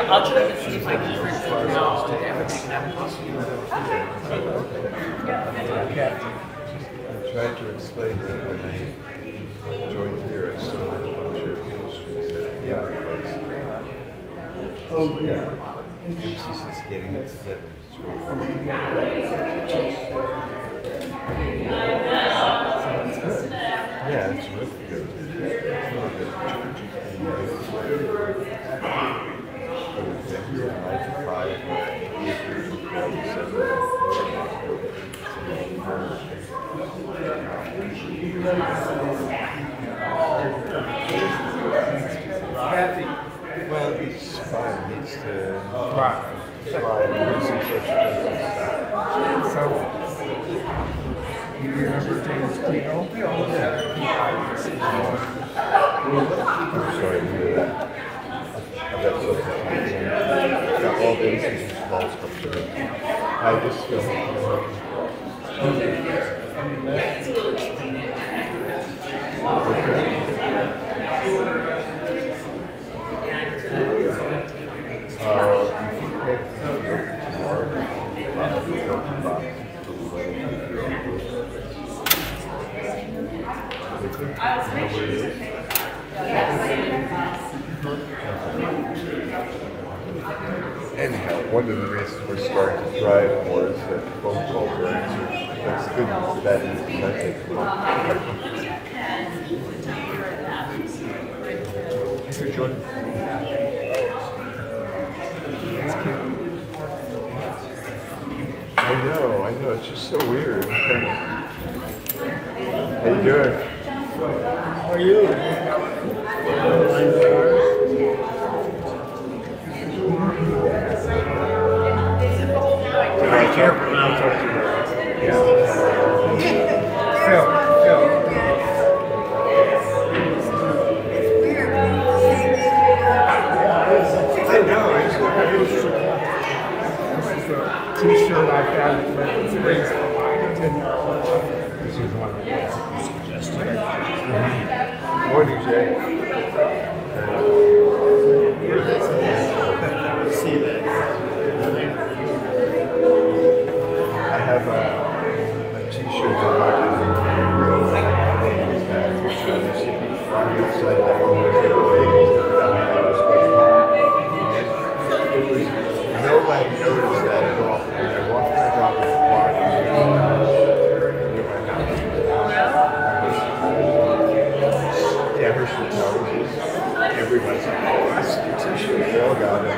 I'll check and see if I can print now to everything that possible. I tried to explain that when I joined here, I saw a bunch of illustrations that Oh, yeah. she's just getting it set. Yeah, it's really good. It's really good. Well, it's fine. It's thrive and see such things. So, you remember James Tino? I'm sorry to hear that. I've got so confusing. I've got all the instances of all stuff to do. I just feel anyhow, one of the reasons we're starting to thrive more is that phone calls are answered. That's good news. Bad news is I take them on. Thanks for joining. I know, it's just so weird. How you doing? How are you? Take care. I'll talk to you later. Phil. I know, it's this is a t-shirt I've had for this is one of the suggested. Morning, Jay. See that. I have a t-shirt that I nobody noticed that at all. When I walked my dog in the park, yeah, her shoes. Everybody's like, oh, that's a t-shirt. They all got it.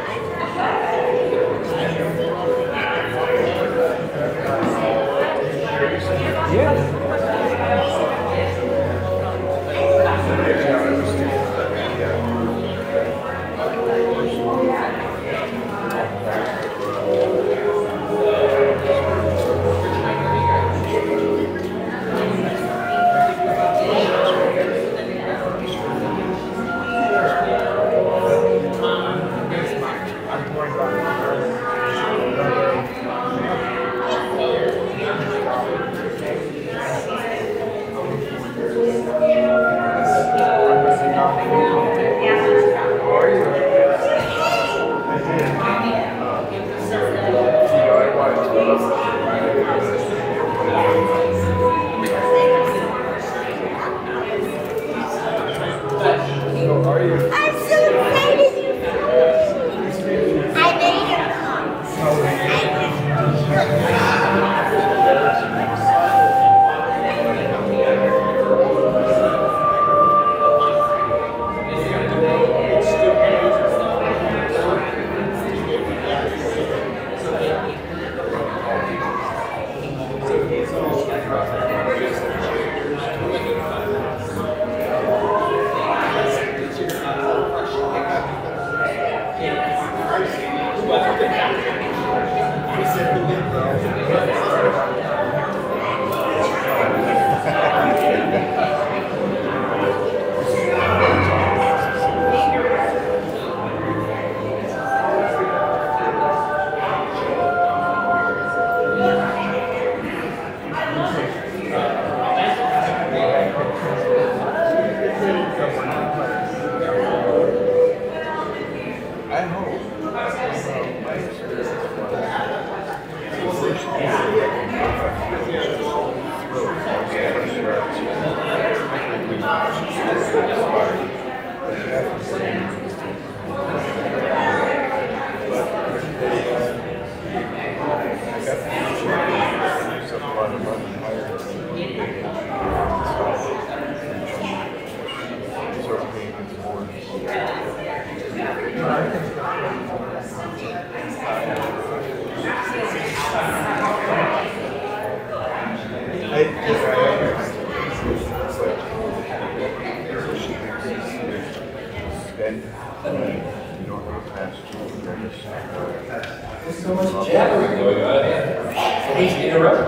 There's so much jabbering going on here. I hate to interrupt.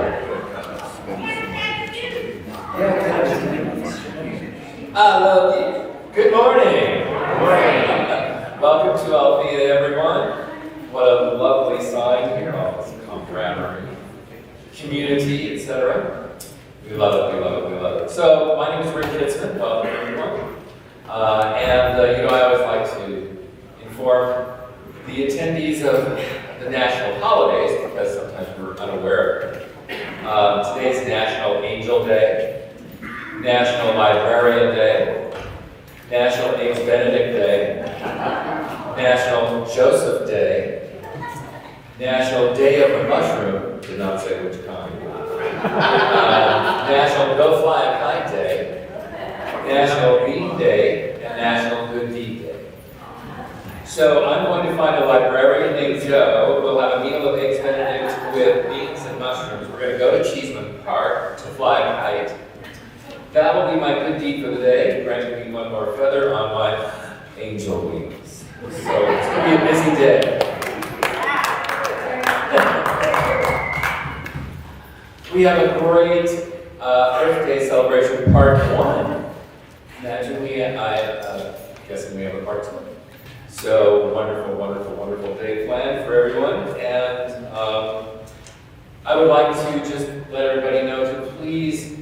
I love you. Good morning. Good morning. Welcome to Althea, everyone. What a lovely sign here. All this camaraderie, community, etc. We love it, we love it, we love it. So, my name is Rick Kitzman. Welcome, everyone. I always like to inform the attendees of the national holidays, because sometimes we're unaware of it. Today's National Angel Day, National Librarian Day, National Eggs Benedict Day, National Joseph Day, National Day of the Mushroom, did not say which kind, National Go Fly a Kite Day, National Bean Day, and National Good Deed Day. So I'm going to find a librarian named Joe. We'll have a meal of eggs benedict with beans and mushrooms. We're going to go to Cheeseman Park to fly a kite. That will be my good deed for the day, granting me one more feather on my angel wings. So it's going to be a busy day. We have a great Earth Day celebration, part 1. Imagine I'm guessing we have a part 2. So wonderful, wonderful, wonderful day planned for everyone. And I would like to just let everybody know to please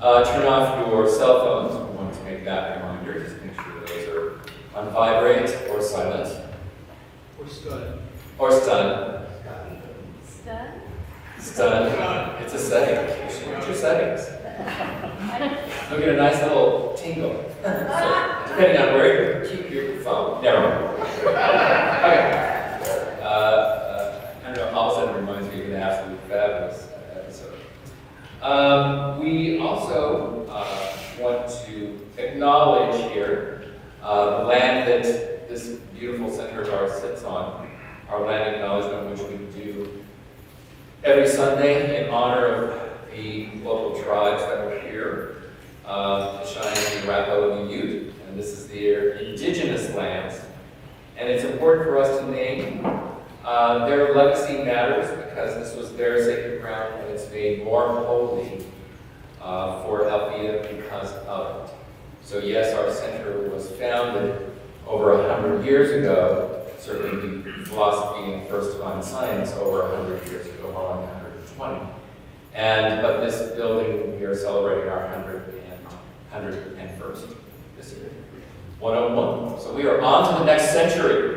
turn off your cell phones. We want to make that reminder. Just make sure those are on vibrate or silent. Or stun. Or stun. Stun? Stun. It's a setting. What's your settings? You'll get a nice little tingle. So, depending on where you keep your phone. Never mind. Okay. I don't know, all of a sudden reminds me of an absolutely fabulous episode. We also want to acknowledge here the land that this beautiful center of ours sits on, our land acknowledgement, which we do every Sunday in honor of the local tribes that are here, the Cheyenne, the Arapaho, and the Ute, and this is their indigenous lands. And it's important for us to name their legacy matters because this was their sacred ground and it's made more holy for Althea because of it. So yes, our center was founded over 100 years ago, certainly the philosophy and first divine science over 100 years ago, well, 120. But this building, we are celebrating our 101st this year. 101. So we are on to the next century.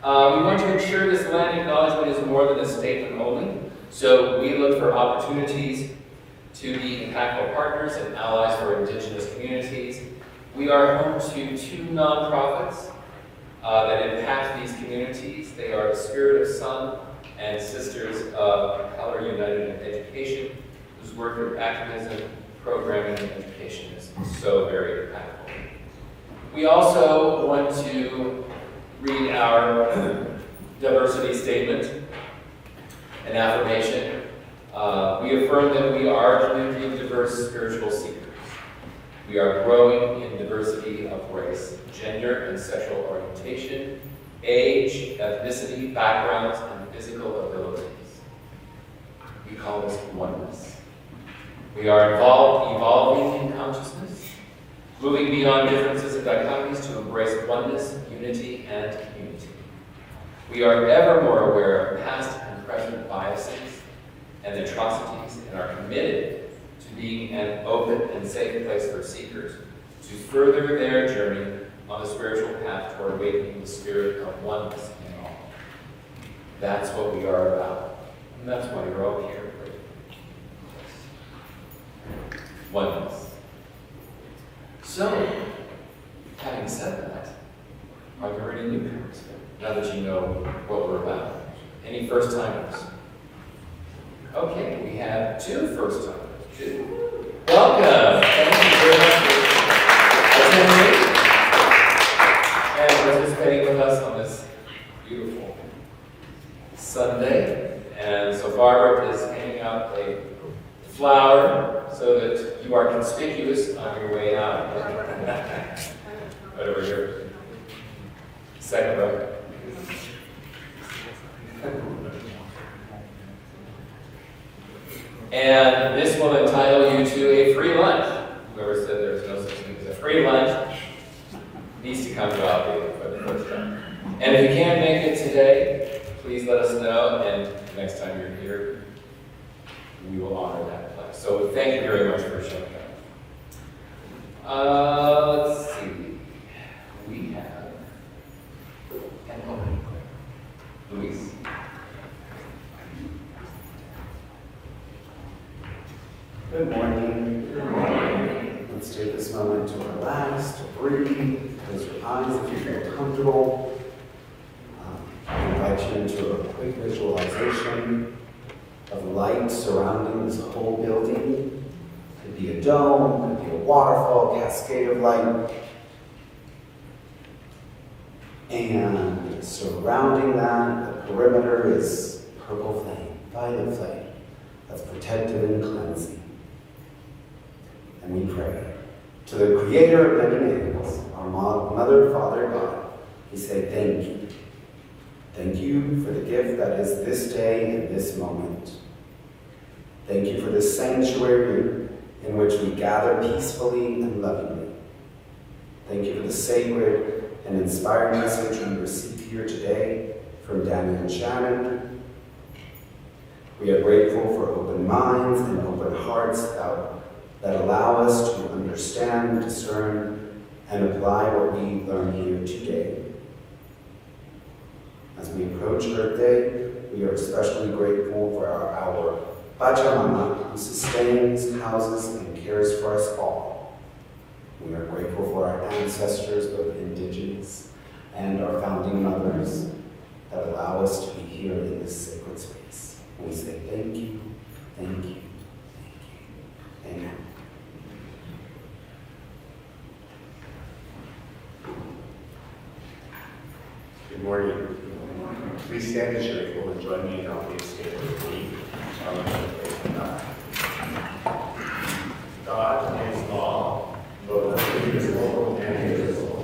We want to ensure this land acknowledgement is more than a statement only. So we look for opportunities to be impactful partners and allies for Indigenous communities. We are home to 2 nonprofits that impact these communities. They are the Spirit of Sun and Sisters of Color United in Education, whose work of activism, programming, and education is so very impactful. We also want to read our diversity statement and affirmation. We affirm that we are a community of diverse spiritual seekers. We are growing in diversity of race, gender, and sexual orientation, age, ethnicity, backgrounds, and physical abilities. We call this oneness. We are evolving in consciousness, moving beyond differences and dichotomies to embrace oneness, unity, and unity. We are ever more aware of past and present biases and atrocities and are committed to being an open and safe place for seekers to further their journey on the spiritual path toward awakening the spirit of oneness in all. That's what we are about. And that's why you're all here. Oneness. So, having said that, are there any newcomers now that you know what we're about? Any first timers? Okay, we have two first timers. Two. Welcome. Thank you very much for attending and participating with us on this beautiful Sunday. And so Barbara is handing out a flower so that you are conspicuous on your way out. Right over here. Second row. And this will entitle you to a free lunch. Whoever said there's no such thing as a free lunch needs to come to Althea for the first time. And if you can't make it today, please let us know, and next time you're here, we will honor that place. So thank you very much for showing up. Let's see. We have an opening prayer. Luis. Good morning. Good morning. Let's take this moment to relax, to breathe, close your eyes if you feel comfortable. I invite you into a quick visualization of light surrounding this whole building. Could be a dome, could be a waterfall, cascade of light. And surrounding that, the perimeter is purple flame, violet flame, that's protective and cleansing. And we pray to the Creator of many names, our Mother, Father, God. We say thank you. Thank you for the gift that is this day and this moment. Thank you for this sanctuary in which we gather peacefully and lovingly. Thank you for the sacred and inspiring message we received here today from Daniel and Shannon. We are grateful for open minds and open hearts that allow us to understand, discern, and apply what we learn here today. As we approach Earth Day, we are especially grateful for our Pachamama, who sustains, houses, and cares for us all. We are grateful for our ancestors, both indigenous and our founding mothers, that allow us to be here in this sacred space. And we say thank you, thank you, thank you. Amen. Good morning. Please stand as you're able and join me in Althea Center with me. God is all, both visible and invisible.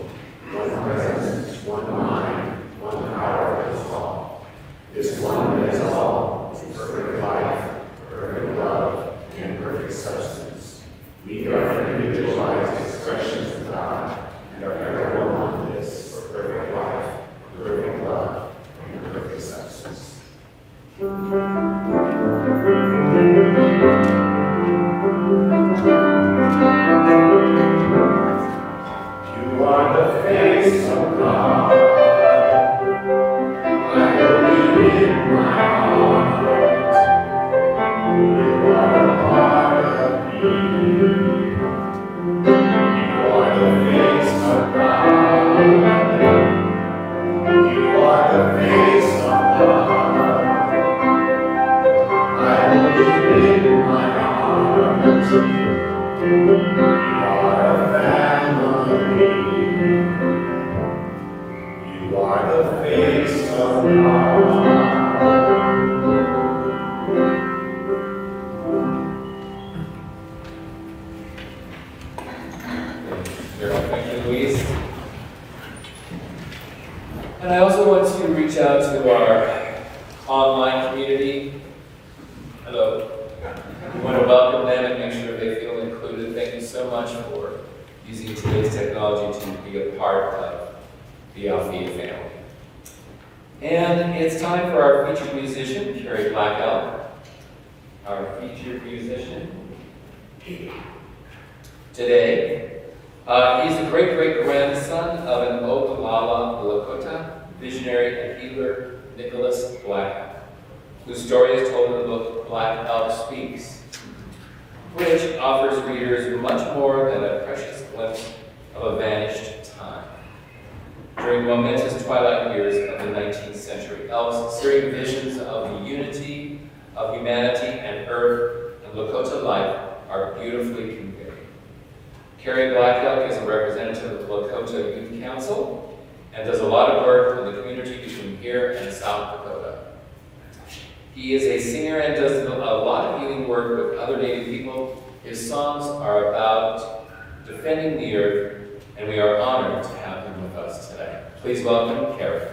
One presence, one mind, one power is all. This one is all, is perfect life, perfect love, and perfect substance. We are individualized expressions of God and are ever one on this for perfect life, perfect love, and perfect substance. You are the face of God. I believe in my heart. You are a part of me. You are the face of God. You are the face of God. I believe in my heart. We are a family. You are the face of God. Thank you, Luis. And I also want to reach out to our online community. Hello. We want to welcome them and make sure they feel included. Thank you so much for using today's technology to be a part of the Althea family. And it's time for our featured musician, Carrie Black Elk. Our featured musician today. He's the great-great-grandson of an Oglala Lakota visionary and healer, Nicholas Black Elk, whose story is told in the book Black Elk Speaks, which offers readers much more than a precious glimpse of a vanished time. During the momentous twilight years of the 19th century, Elk's searing visions of the unity of humanity and earth and Lakota life are beautifully conveyed. Carrie Black Elk is a representative of the Lakota Youth Council and does a lot of work in the community between here and South Dakota. He is a singer and does a lot of healing work with other Native people. His songs are about defending the earth, and we are honored to have him with us today. Please welcome Carrie.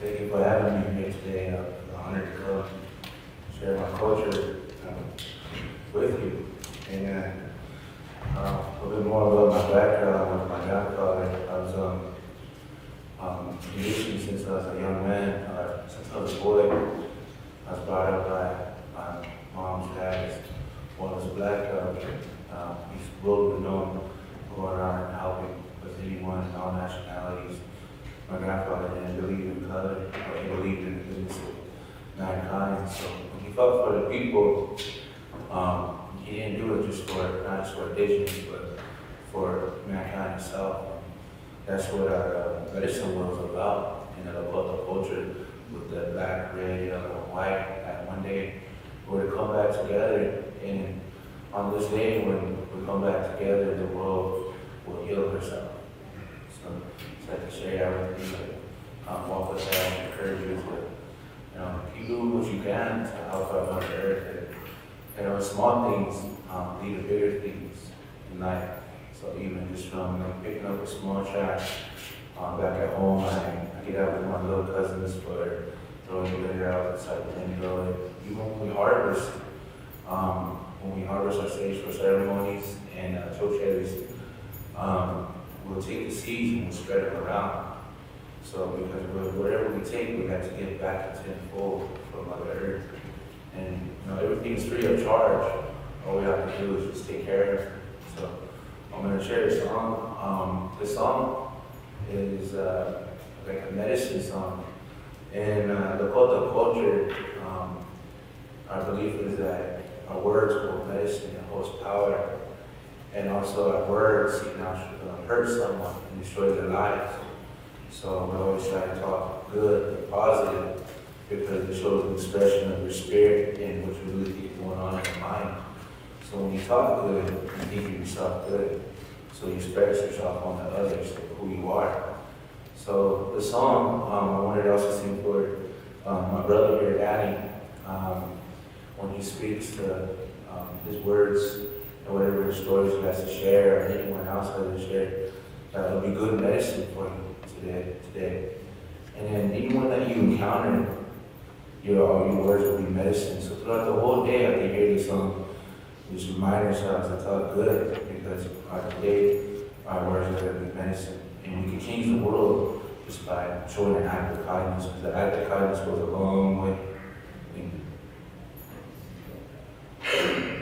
Thank you for having me here today. I'm honored to come share my culture with you. And a little bit more about my background with my grandfather. I was musician since I was a young man. Since I was a boy, I was brought up by my mom's dad. One was black. He's world renowned going around and helping with anyone, all nationalities. My grandfather didn't believe in color, but he believed in the goodness of mankind. So when he fought for the people, he didn't do it just for, not just for indigenous, but for mankind itself. That's what our medicine was about in the Lakota culture, with the black, red, yellow, and white. That one day we would come back together, and on this day when we come back together, the world will heal herself. So like to share that with you, walk with that, and encourage you to, you do what you can to help out Mother Earth. And, small things lead to bigger things in life. So even just from picking up a small trash back at home, I get out with my little cousins for throwing litter out outside the window. Even when we harvest our sage for ceremonies and choke cherries, we'll take the seeds and we'll spread them around. So because whatever we take, we have to give back in tenfold from Mother Earth. And everything is free of charge. All we have to do is just take care of it. So I'm going to share a song. This song is like a medicine song. In Lakota culture, our belief is that our words hold medicine and holds power. And also our words hurt someone and destroy their lives. So we always try to talk good and positive because it shows an expression of your spirit and what you really think going on in your mind. So when you talk good, you think of yourself good. So you express yourself on the others, who you are. So the song, I wanted to also sing for my brother here, Danny, when he speaks to his words and whatever stories he has to share, or anyone else has to share, it'll be good medicine for you today. And then anyone that you encounter, your words will be medicine. So throughout the whole day, after you hear this song, just remind ourselves to talk good, because today our words are going to be medicine. And we can change the world just by showing an act of kindness, because the act of kindness goes a long way. Thank you. Hey!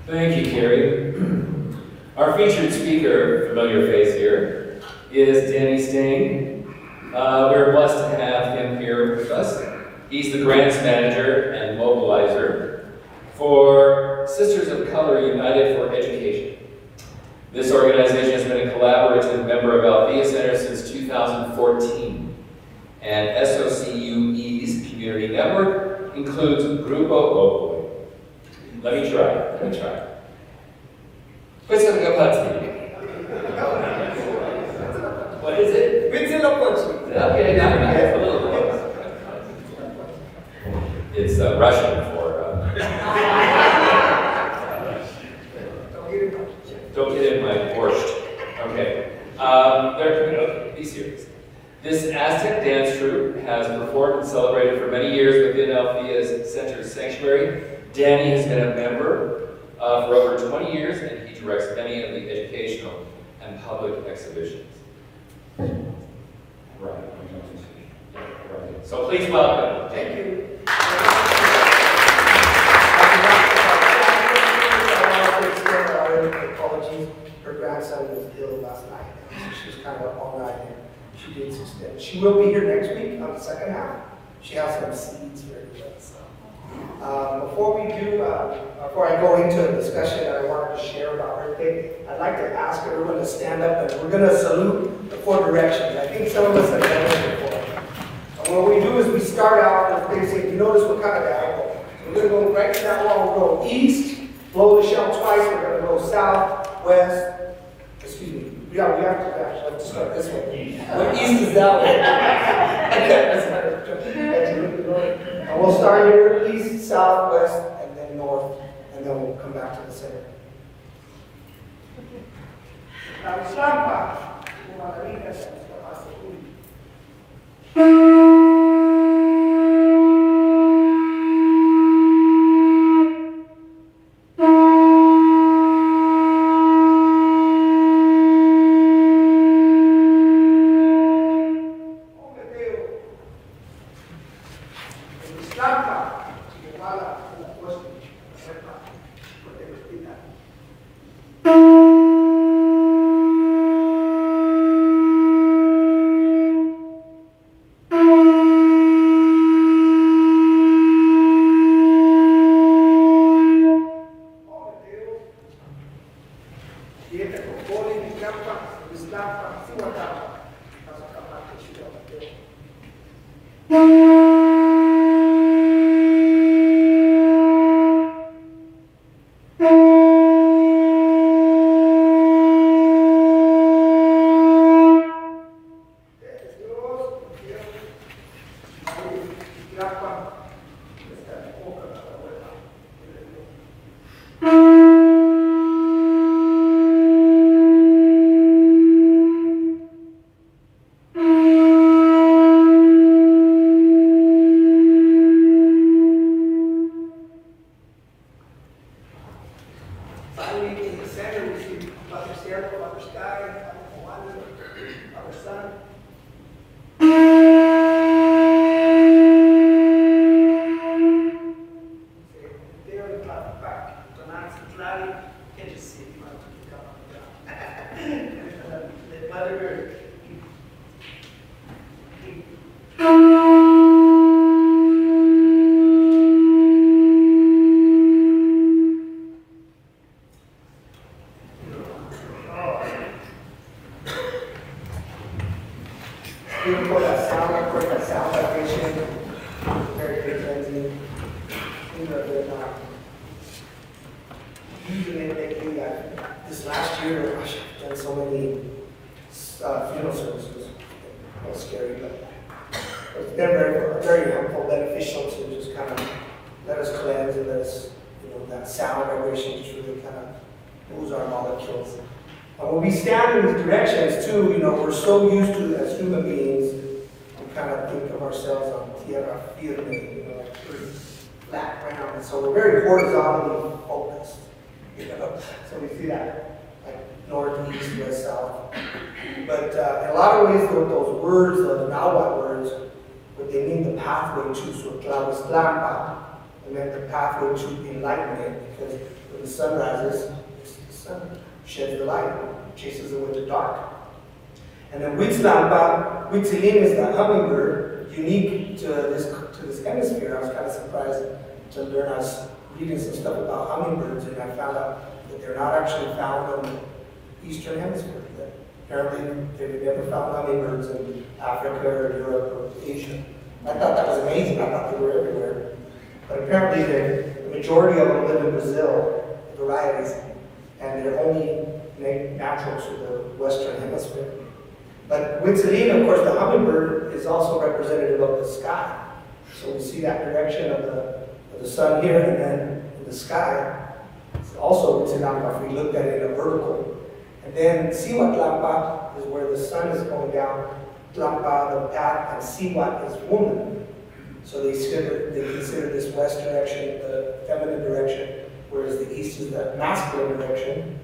Thank you, Carrie. Our featured speaker, familiar face here, is Danny Stange. We're blessed to have him here with us. He's the grants manager and mobilizer for Sisters of Color United for Education. This organization has been a collaborative member of Althea Center since 2014, and SOCUE's community network includes Grupo. Let me try. Questa è una parte. What is it? Okay, now a little close. It's Russian for. Don't get in my borscht. Okay. Be serious. This Aztec dance troupe has performed and celebrated for many years within Althea Center's sanctuary. Danny has been a member for over 20 years, and he directs many of the educational and public exhibitions. Right. So please welcome. Thank you. Apologies. Her grandson was ill last night, so she was kind of up all night here. She did extend. She will be here next week on the second half. She has some seeds ready to go. So. Before I go into a discussion that I wanted to share about her day, I'd like to ask everyone to stand up, and we're going to salute the four directions. I think some of us have done this before. And what we do is we start out with things. If you notice what kind of diagonal. We're going to go right to that wall. We'll go east, blow the shell twice. We're going to go south, west. Excuse me. Yeah, we have to start this way. What east is that way? And we'll start here, east, south, west, and then north, and then we'll come back to the center. Finally, in the center, we see Father Sierra, Father Sky, Father Juan, Father Sun. There in back, Donald Centrali, can't you see it? The Mother beautiful, that sound, of course, that sound vibration, very good cleansing. You know, they're not using it lately. This last year, gosh, I've done so many funeral services. It was scary, but it's been very, very helpful, beneficial to just kind of let us cleanse and let us, that sound vibration just really kind of moves our molecules. And when we stand in these directions too, we're so used to, as human beings, we kind of think of ourselves on tierra firme, like pretty flat ground. And so we're very horizontally focused, So we see that, like north, east, west, south. But in a lot of ways, those words, those Nahuatl words, what they mean the pathway to, so Tlahuiztlampa, it meant the pathway to enlightenment, because when the sun rises, the sun sheds the light, chases away the dark. And then Huitzlampa, Huitzilin is the hummingbird, unique to this hemisphere. I was kind of surprised to learn. I was reading some stuff about hummingbirds, and I found out that they're not actually found in the eastern hemisphere. That apparently, they've never found hummingbirds in Africa or Europe or Asia. I thought that was amazing. I thought they were everywhere. But apparently, the majority of them live in Brazil, varieties, and they're only natural to the Western Hemisphere. But Huitzilin, of course, the hummingbird is also representative of the sky. So we see that direction of the sun here, and then in the sky, it's also Huitzilin if we looked at it in a vertical. And then Siwatlampa is where the sun is going down, Tlampa, the path, and Siwat is woman. So they consider this west direction the feminine direction, whereas the east is the masculine direction.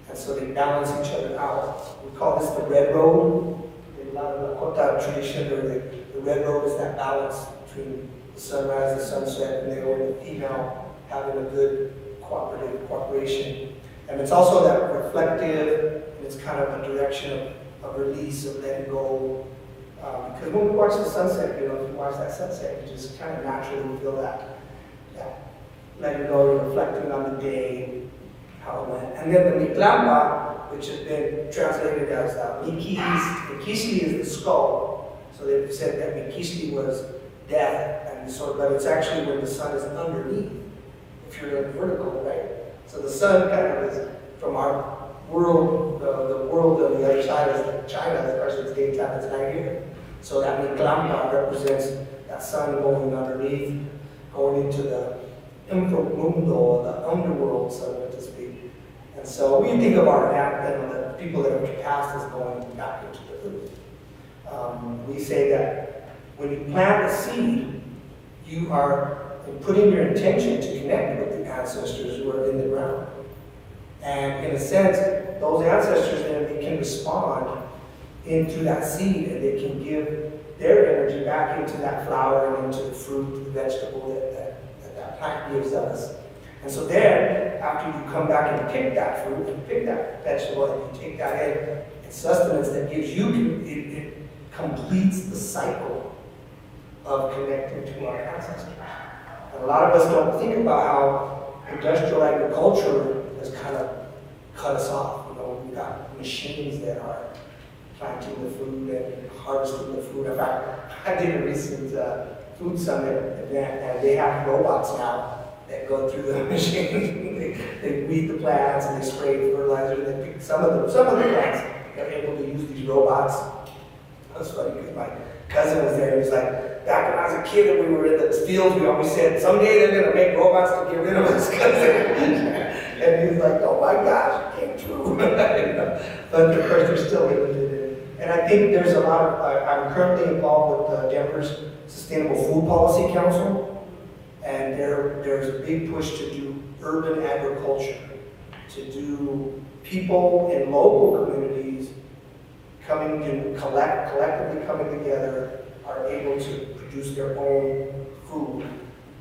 And so they balance each other out. We call this the red road. In a lot of Lakota tradition, or the red road is that balance between the sunrise and the sunset, and the female having a good cooperation. And it's also that reflective, and it's kind of a direction of release, of letting go. Because when we watch the sunset, if you watch that sunset, you just kind of naturally feel that letting go, you're reflecting on the day, how it went. And then the Mitlamba, which has been translated as Mikishli is the skull. So they've said that Mikishli was death, but it's actually when the sun is underneath, if you're in vertical, right? So the sun kind of is from our world, the world on the other side is China, of course it's daytime, it's night here. So that Mitlamba represents that sun going underneath, going into the inframundo, the underworld, so to speak. And so we think of our anthem, the people that have passed as going back into the earth. We say that when you plant a seed, you are putting your intention to connect with the ancestors who are in the ground. And in a sense, those ancestors then they can respond into that seed, and they can give their energy back into that flower and into the fruit, the vegetable that plant gives us. And so then, after you come back and pick that fruit and pick that vegetable and you take that in, it's sustenance that gives you, it completes the cycle of connecting to our ancestors. And a lot of us don't think about how industrial agriculture has kind of cut us off. We've got machines that are planting the food and harvesting the food. In fact, I did a recent food summit event, and they have robots now that go through the machine. they weed the plants and they spray fertilizer. And they pick some of the plants. They're able to use these robots. That's funny because my cousin was there. And he was like, back when I was a kid and we were in the fields, we always said, someday they're going to make robots to get rid of us. And he was like, oh my gosh, it came true. But of course, they're still limited. And I think there's a lot of, I'm currently involved with Denver's Sustainable Food Policy Council. And there's a big push to do urban agriculture, to do people in local communities coming and collectively coming together, are able to produce their own food.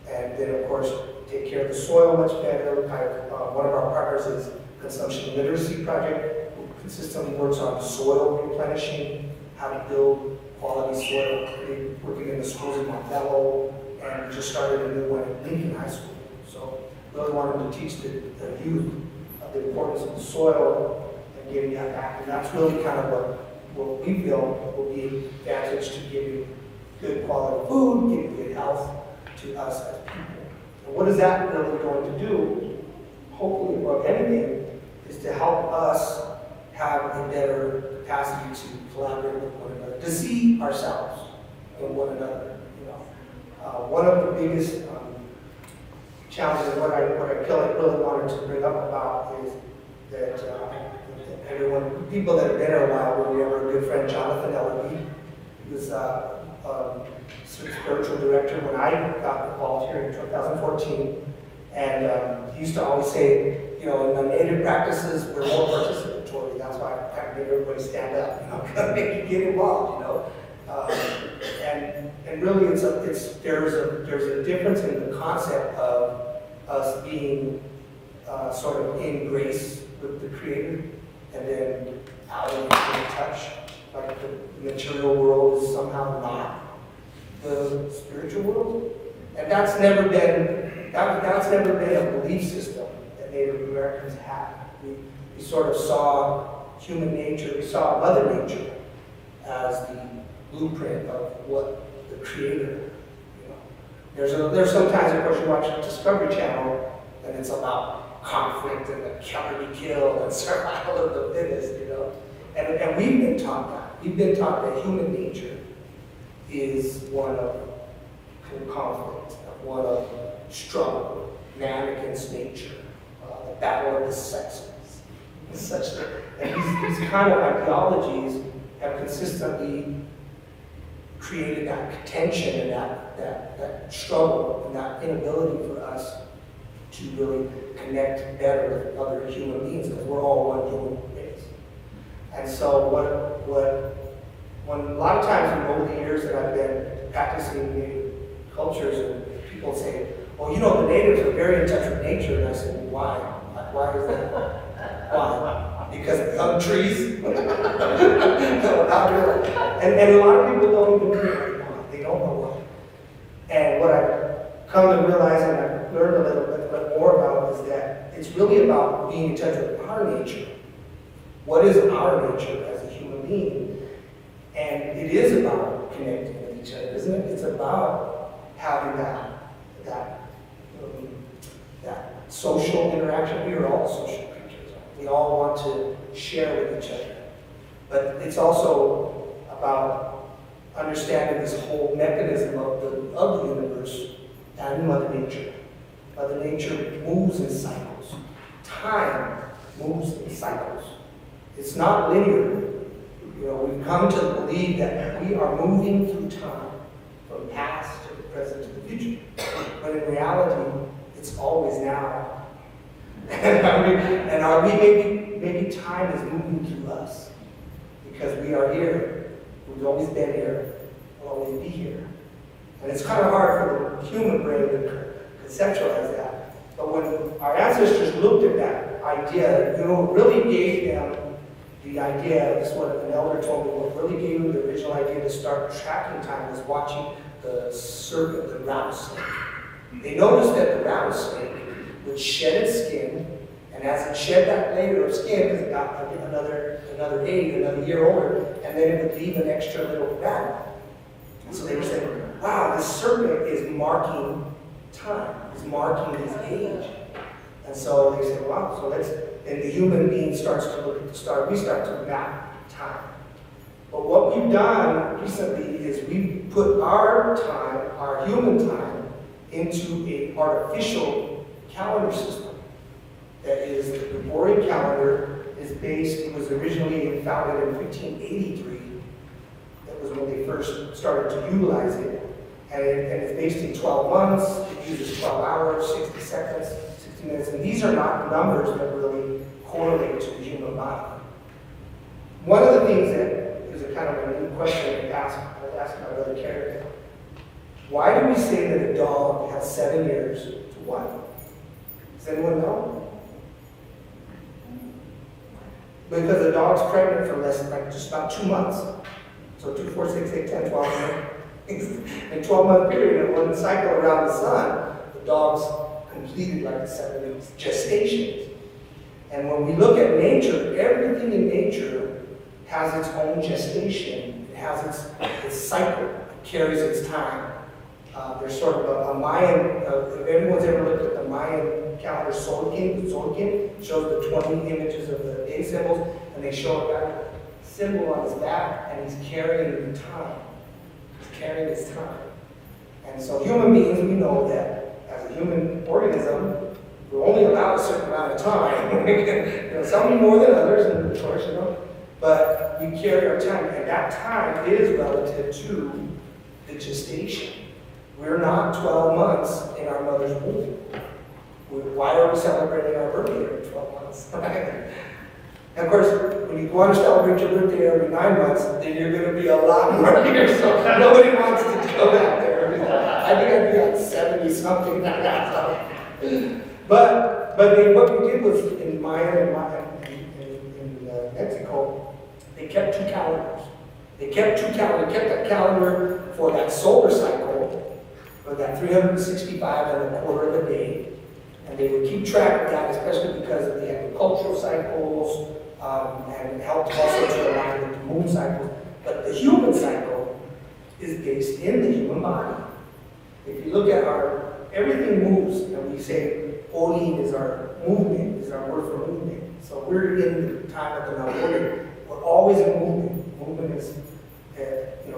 And then, of course, take care of the soil much better. One of our partners is Consumption Literacy Project, who consistently works on soil replenishing, how to build quality soil, working in the schools in Montello, and we just started a new one at Lincoln High School. So really wanted to teach the youth of the importance of the soil and getting that back. And that's really kind of what we feel will be advantage to giving good quality food, giving good health to us as people. And what is that really going to do? Hopefully, above anything, is to help us have a better capacity to collaborate with one another, to see ourselves in one another. You know, one of the biggest challenges, what I feel like really wanted to bring up about is that people that have been here a while will remember a good friend, Jonathan Ellaby. He was spiritual director when I got involved here in 2014. And he used to always say, you know, in the native practices, we're more participatory. That's why I kind of made everybody stand up, you know, make you get involved, you know. And really, there's a difference in the concept of us being sort of in grace with the Creator, and then out of touch. Like the material world is somehow not the spiritual world, and that's never been a belief system that Native Americans had. We sort of saw human nature, we saw Mother Nature as the blueprint of what the Creator, you know. There's sometimes, of course, you watch Discovery Channel, and it's about conflict and the killer be killed and survival of the fittest, you know. And we've been taught that. We've been taught that human nature is one of conflict, one of struggle, man against nature, the battle of the sexes. And such that, and these kind of ideologies have consistently created that tension and that struggle and that inability for us to really connect better with other human beings, because we're all one human race. And so when a lot of times over the years that I've been practicing native cultures, and people say, well, you know, the natives are very in touch with nature, and I said, why? Why is that? Why? Because of young trees? No, not really. And a lot of people don't even know why. They don't know why. And what I've come to realize, and I've learned a little bit more about, is that it's really about being in touch with our nature. What is our nature as a human being? And it is about connecting with each other, isn't it? It's about having that social interaction. We are all social creatures. We all want to share with each other. But it's also about understanding this whole mechanism of the universe and Mother Nature. Mother Nature moves in cycles. Time moves in cycles. It's not linear. You know, we've come to believe that we are moving through time, from past to the present to the future. But in reality, it's always now. Maybe time is moving through us, because we are here. We've always been here. We'll always be here. And it's kind of hard for the human brain to conceptualize that. But when our ancestors looked at that idea, you know, it really gave them the idea, this is what an elder told me, what really gave them the original idea to start tracking time was watching the serpent, the rattlesnake. They noticed that the rattlesnake would shed its skin, and as it shed that layer of skin, because it got another age, another year older, and then it would leave an extra little rattle. And so they were saying, wow, this serpent is marking time, is marking his age. And so they said, wow, so and the human being starts to look at the star. We start to map time. But what we've done recently is we've put our time, our human time, into an artificial calendar system. That is, the Gregorian calendar is based, it was originally founded in 1583. That was when they first started to utilize it. And it's based in 12 months. It uses 12 hours, 60 seconds, 60 minutes. And these are not numbers that really correlate to the human body. One of the things that is a kind of a new question I was asking my brother Kerry. Why do we say that a dog has 7 years to 1? Does anyone know? Because a dog's pregnant for less than like just about 2 months. So 2, 4, 6, 8, 10, 12 months. In 12-month period, in one cycle around the sun, the dog's completed like 7 weeks gestation. And when we look at nature, everything in nature has its own gestation. It has its cycle. It carries its time. There's sort of a Mayan, if anyone's ever looked at the Mayan calendar Zolkin shows the 20 images of the day symbols, and they show a guy symbol on his back, and he's carrying the time. He's carrying his time. And so human beings, we know that as a human organism, we're only allowed a certain amount of time. Some more than others, and of course, but we carry our time, and that time is relative to the gestation. We're not 12 months in our mother's womb. Why are we celebrating our birthday every 12 months? And of course, when you want to celebrate your birthday every 9 months, then you're going to be a lot more here, so nobody wants to go back there. I think I'd be like 70 something like that. But what we did was in Mexico, they kept 2 calendars. They kept that calendar for that solar cycle, for that 365 and a quarter of a day. And they would keep track of that, especially because of the agricultural cycles, and it helped also to align with the moon cycles. But the human cycle is based in the human body. If you look at everything moves, and we say Olin is our movement, is our word for movement. So we're in the time of the Nabori. We're always in movement. Movement is,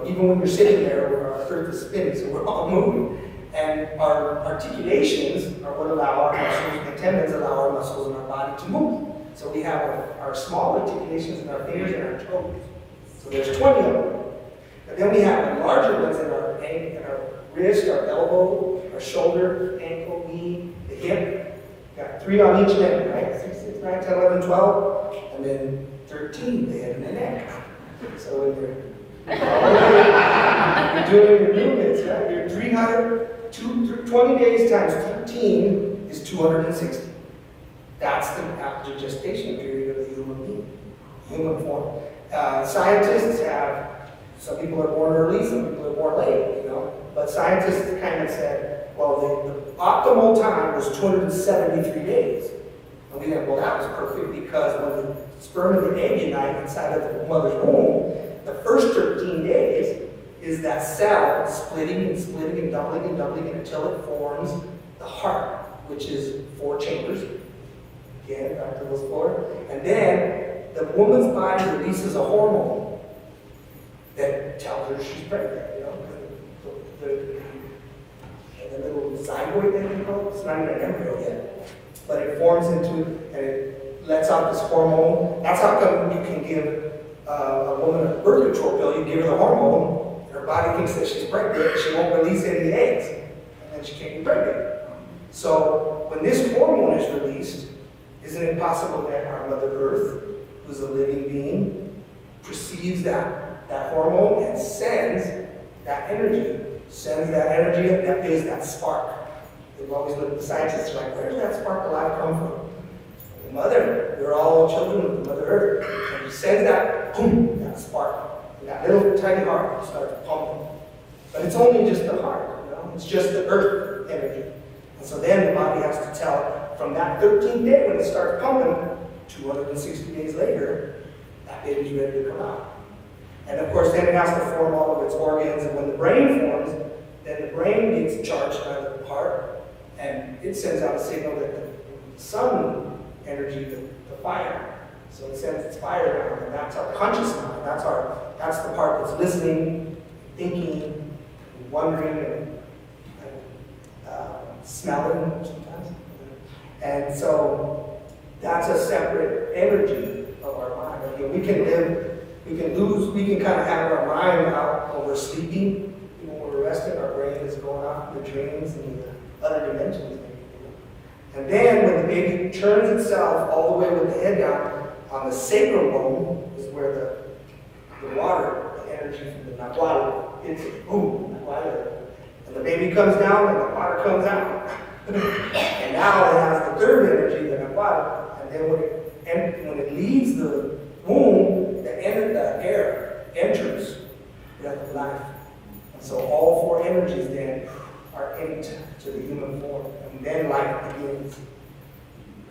even when you're sitting there, our earth is spinning, so we're all moving. And our articulations are what allow our muscles, the tendons allow our muscles in our body to move. So we have our small articulations in our fingers and our toes. So there's 20 of them. But then we have the larger ones in our wrist, our elbow, our shoulder, ankle, knee, the hip. Got 3 on each leg, right? 6, 6, 9, 10, 11, 12. And then 13, the head and the neck. So when you're doing your movements, right? You're 20 days times 13 is 260. That's the after gestation period of the human being, human form. Scientists have, some people are born early, some people are born late, but scientists kind of said, well, the optimal time was 273 days. And we went, well, that was perfect because when the sperm and the egg unite inside of the mother's womb, the first 13 days is that cell splitting and splitting and doubling until it forms the heart, which is 4 chambers. Again, back to those 4. And then the woman's body releases a hormone that tells her she's pregnant. The little zygote that you call it, it's not even an embryo yet, but it forms into, and it lets out this hormone. That's how come you can give a woman a birth control pill. You give her the hormone, her body thinks that she's pregnant, she won't release any eggs, and then she can't be pregnant. So when this hormone is released, isn't it possible that our Mother Earth, who's a living being, perceives that hormone and sends that energy, that is that spark. They've always looked at the scientists like, where does that spark of life come from? The mother, we're all children of the Mother Earth. And she sends that, boom, that spark. And that little tiny heart starts pumping. But it's only just the heart, it's just the earth energy. And so then the body has to tell, from that 13th day when it starts pumping, 260 days later, that baby's ready to come out. And of course, then it has to form all of its organs, and when the brain forms, then the brain gets charged by the heart, and it sends out a signal that the sun energy, the fire. So it sends its fire down, and that's our conscious mind. That's the part that's listening, thinking, wondering, and smelling sometimes. And so that's a separate energy of our mind. We can kind of have our mind out when we're sleeping. When we're resting, our brain is going off in the dreams and the other dimensions. And then when the baby turns itself all the way with the head down, on the sacral bone is where the water, the energy from the nahuatl, hits it, boom, right there. And the baby comes down and the water comes out. And now it has the third energy, the nahuatl. And then when it leaves the womb, the air enters breath of life. And so all four energies then are into the human form. And then life begins.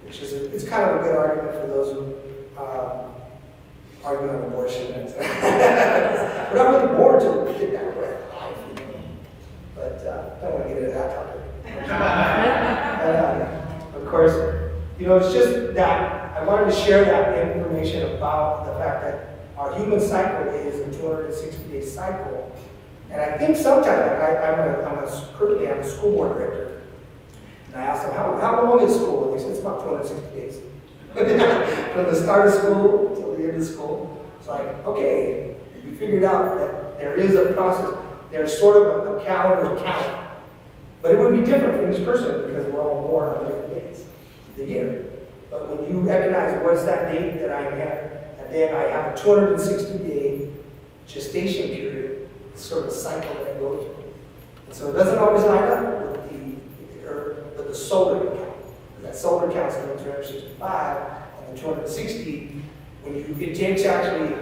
Which is it's kind of a good argument for those who argue on abortion. We're not really born to get that breath of life. But I don't want to get into that topic. Of course, it's just that I wanted to share that information about the fact that our human cycle is a 260-day cycle. And I think sometimes, currently I'm a school board director, and I asked them, how long is school? And they said, it's about 260 days. From the start of school till the end of school. It's like, okay, we figured out that there is a process. There's sort of a calendar count. But it would be different for each person because we're all born on different days of the year. But when you recognize what's that date that I have, and then I have a 260-day gestation period, it's sort of a cycle that I go through. And so it doesn't always line up with the solar count. That solar count is 365, and the 260, it takes actually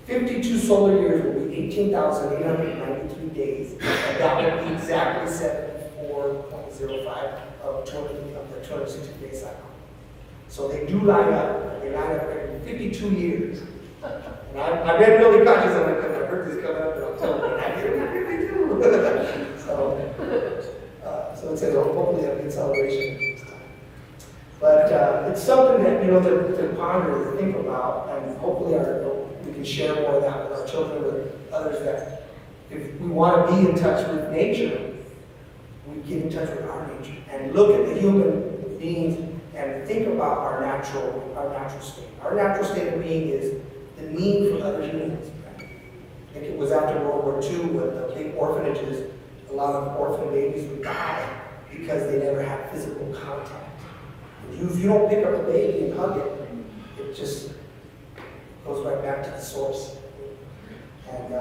52 solar years will be 18,893 days, and that would be exactly 74.05 of the 260-day cycle. So they do line up. They line up every 52 years. And I've been really conscious of it because my birthday's coming up in October, and I get 52. So it's hopefully a good celebration this time. But it's something that to ponder, to think about, and hopefully we can share more of that with our children, with others, that if we want to be in touch with nature, we get in touch with our nature and look at the human beings and think about our natural state. Our natural state of being is the need for other humans. Right? I think it was after World War II when the big orphanages, a lot of orphan babies would die because they never had physical contact. If you don't pick up a baby and hug it, it just goes right back to the source. And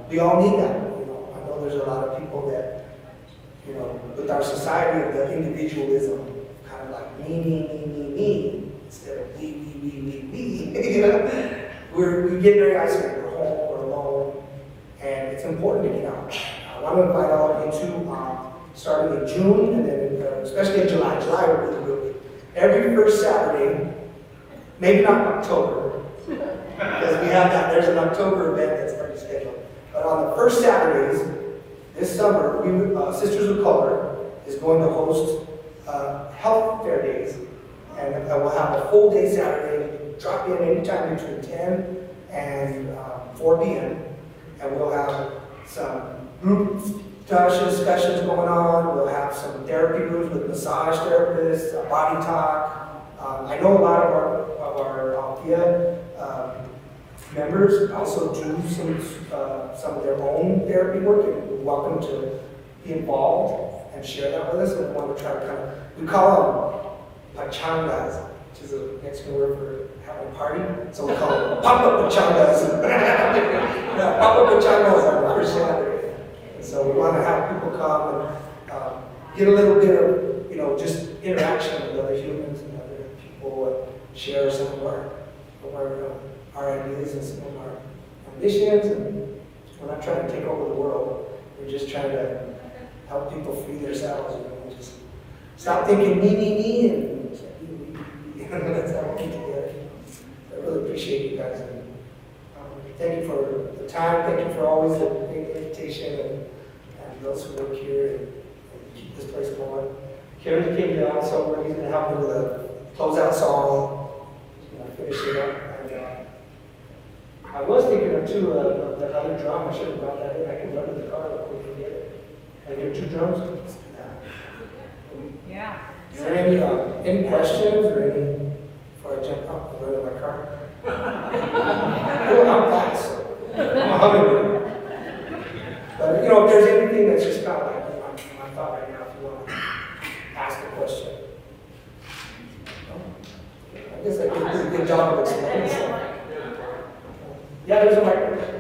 we all need that. I know there's a lot of people that, with our society of the individualism, kind of like me, instead of we. We get very isolated. We're home, we're alone, and it's important to get out. I want to invite all of you to, starting in June, and then especially in July. July will be the good week. Every first Saturday, maybe not October, because we have that. There's an October event that's already scheduled. But on the first Saturdays this summer, Sisters of Color is going to host health fair days, and we'll have a full day Saturday. Drop in anytime between 10 and 4 p.m. and we'll have some group discussions going on. We'll have some therapy rooms with massage therapists, body talk. I know a lot of our Althea members also do some of their own therapy work, and we're welcome to be involved and share that with us. And we want to try to we call them pachangas, which is a Mexican word for having a party. So we call them pop-up pachangas. Pop-up pachangas on the first Saturday. And so we want to have people come and get a little bit of, just interaction with other humans and other people, and share some of our ideas and some of our ambitions. And we're not trying to take over the world. We're just trying to help people free themselves. Just stop thinking me, and let's have a meet together. I really appreciate you guys. And thank you for the time. Thank you for always the invitation, and those who work here and keep this place going. Karen came down, so he's going to help me with a closeout song. Finish it up. And I was thinking of that other drum. I should have brought that in. I can run to the car real quick and get it. Are there 2 drums? Yeah. Is there any questions or any, before I jump up and run to my car? I'm fast. I'm humming. But if there's anything that's just kind of like my thought right now, if you want to ask a question. I guess I did a pretty good job of explaining it. Yeah, there's a microphone.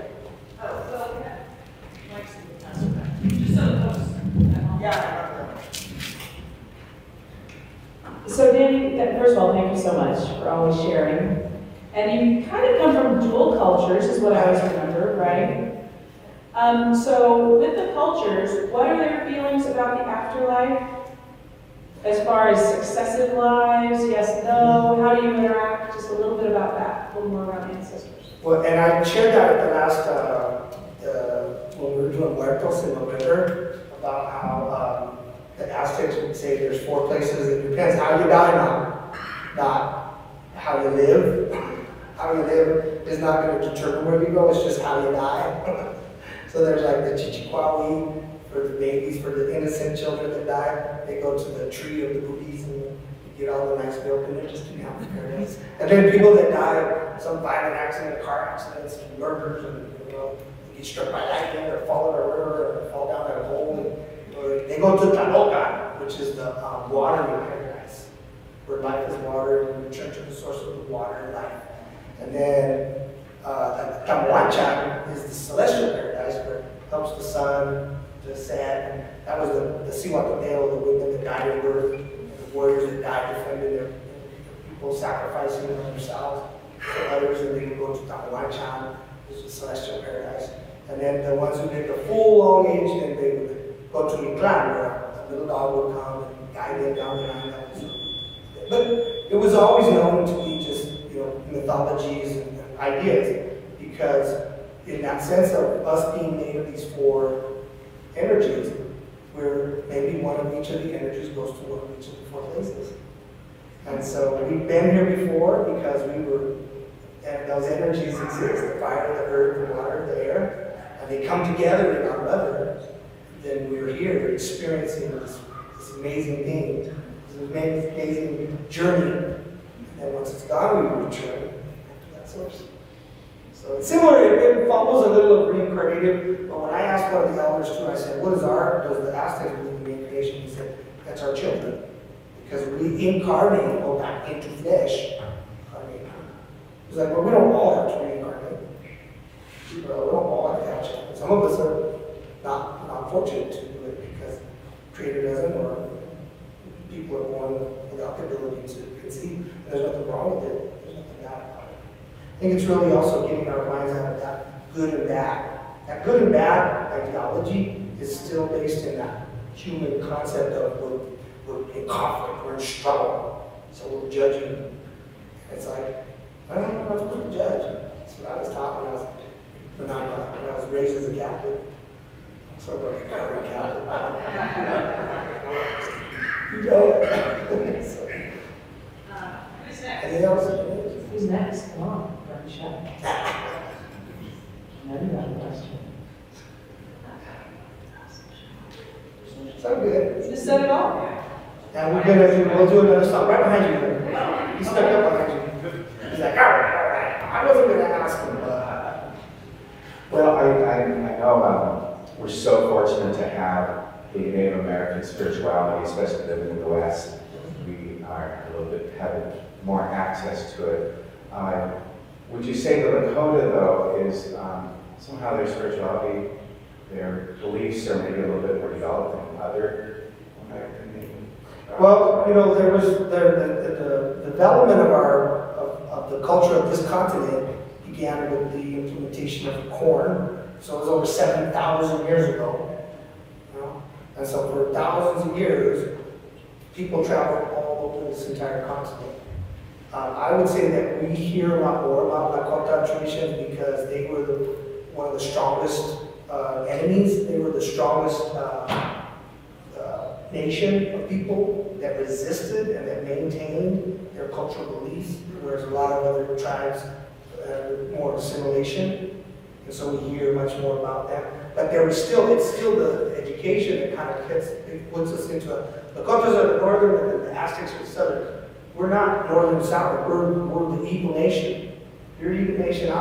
So Danny, first of all, thank you so much for always sharing. And you kind of come from dual cultures, is what I always remember, right? So with the cultures, what are their feelings about the afterlife? As far as successive lives, yes, no, how do you interact? Just a little bit about that, a little more around ancestors. Well, and I shared that at the last, when we were doing Muertos in November, about how the Aztecs would say there's 4 places. It depends how you die, not how you live. How you live is not going to determine where you go, it's just how you die. So there's like the Chichiquawi for the babies, for the innocent children that die. They go to the tree of the boobies and you get all the nice milk and they're just in heaven paradise. And then people that die of some violent accident, car accidents, and murders, and get struck by lightning or fall in a river or fall down a hole. And, they go to Taloca, which is the watery paradise, where life is water and you return to the source of the water and life. And then Tamuacha is the celestial paradise, where it helps the sun to set. And that was the Siwatapeo, the women that died in birth, the warriors that died defending their people, sacrificing themselves for others, and they would go to Tamuacha, which is the celestial paradise. And then the ones who did the full long age, then they would go to Mictlan, where a little dog would come and guide them down the line. But it was always known to be just, mythologies and ideas, because in that sense of us being made of these 4 energies, where maybe one of each of the energies goes to one of each of the 4 places. And so we've been here before because and those energies exist, the fire, the earth, the water, the air, and they come together in our mother. Then we're here experiencing this amazing thing, this amazing journey. And once it's gone, we return to that source. So it's similar, it follows a little of reincarnated, but when I asked one of the elders too, I said, does the Aztecs believe in reincarnation? He said, that's our children. Because we incarnate and go back into flesh. He's like, well, we don't all have to reincarnate. We don't all have to have children. Some of us are not fortunate to do it because Creator doesn't, or people are born without the ability to conceive. And there's nothing wrong with it. There's nothing bad about it. I think it's really also getting our minds out of that good and bad. That good and bad ideology is still based in that human concept of we're in conflict, we're in struggle, so we're judging. It's like, I don't know, I'm not supposed to judge. That's what I was taught when I was raised as a Catholic. So I'm a Catholic. Anything else? Who's next? Come on, run shot. Now you got a question. So good. You just said it all. And we'll do another song right behind you. He stuck up behind you. He's like, all right. I wasn't going to ask him, but. Well, I know we're so fortunate to have the Native American spirituality, especially living in the West. We are a little bit, have more access to it. Would you say the Lakota, though, is somehow their spirituality, their beliefs are maybe a little bit more developed than other American Native? Well, there was the development of the culture of this continent began with the implementation of corn. So it was over 7,000 years ago. And so for thousands of years, people traveled all over this entire continent. I would say that we hear a lot more about Lakota traditions because they were one of the strongest enemies. They were the strongest nation of people that resisted and that maintained their cultural beliefs, whereas a lot of other tribes more assimilation. And so we hear much more about that. But it's still the education that kind of puts us into the Lakotas are the northern and the Aztecs are the southern. We're not northern and south, we're the Eagle Nation. You're Eagle Nation, the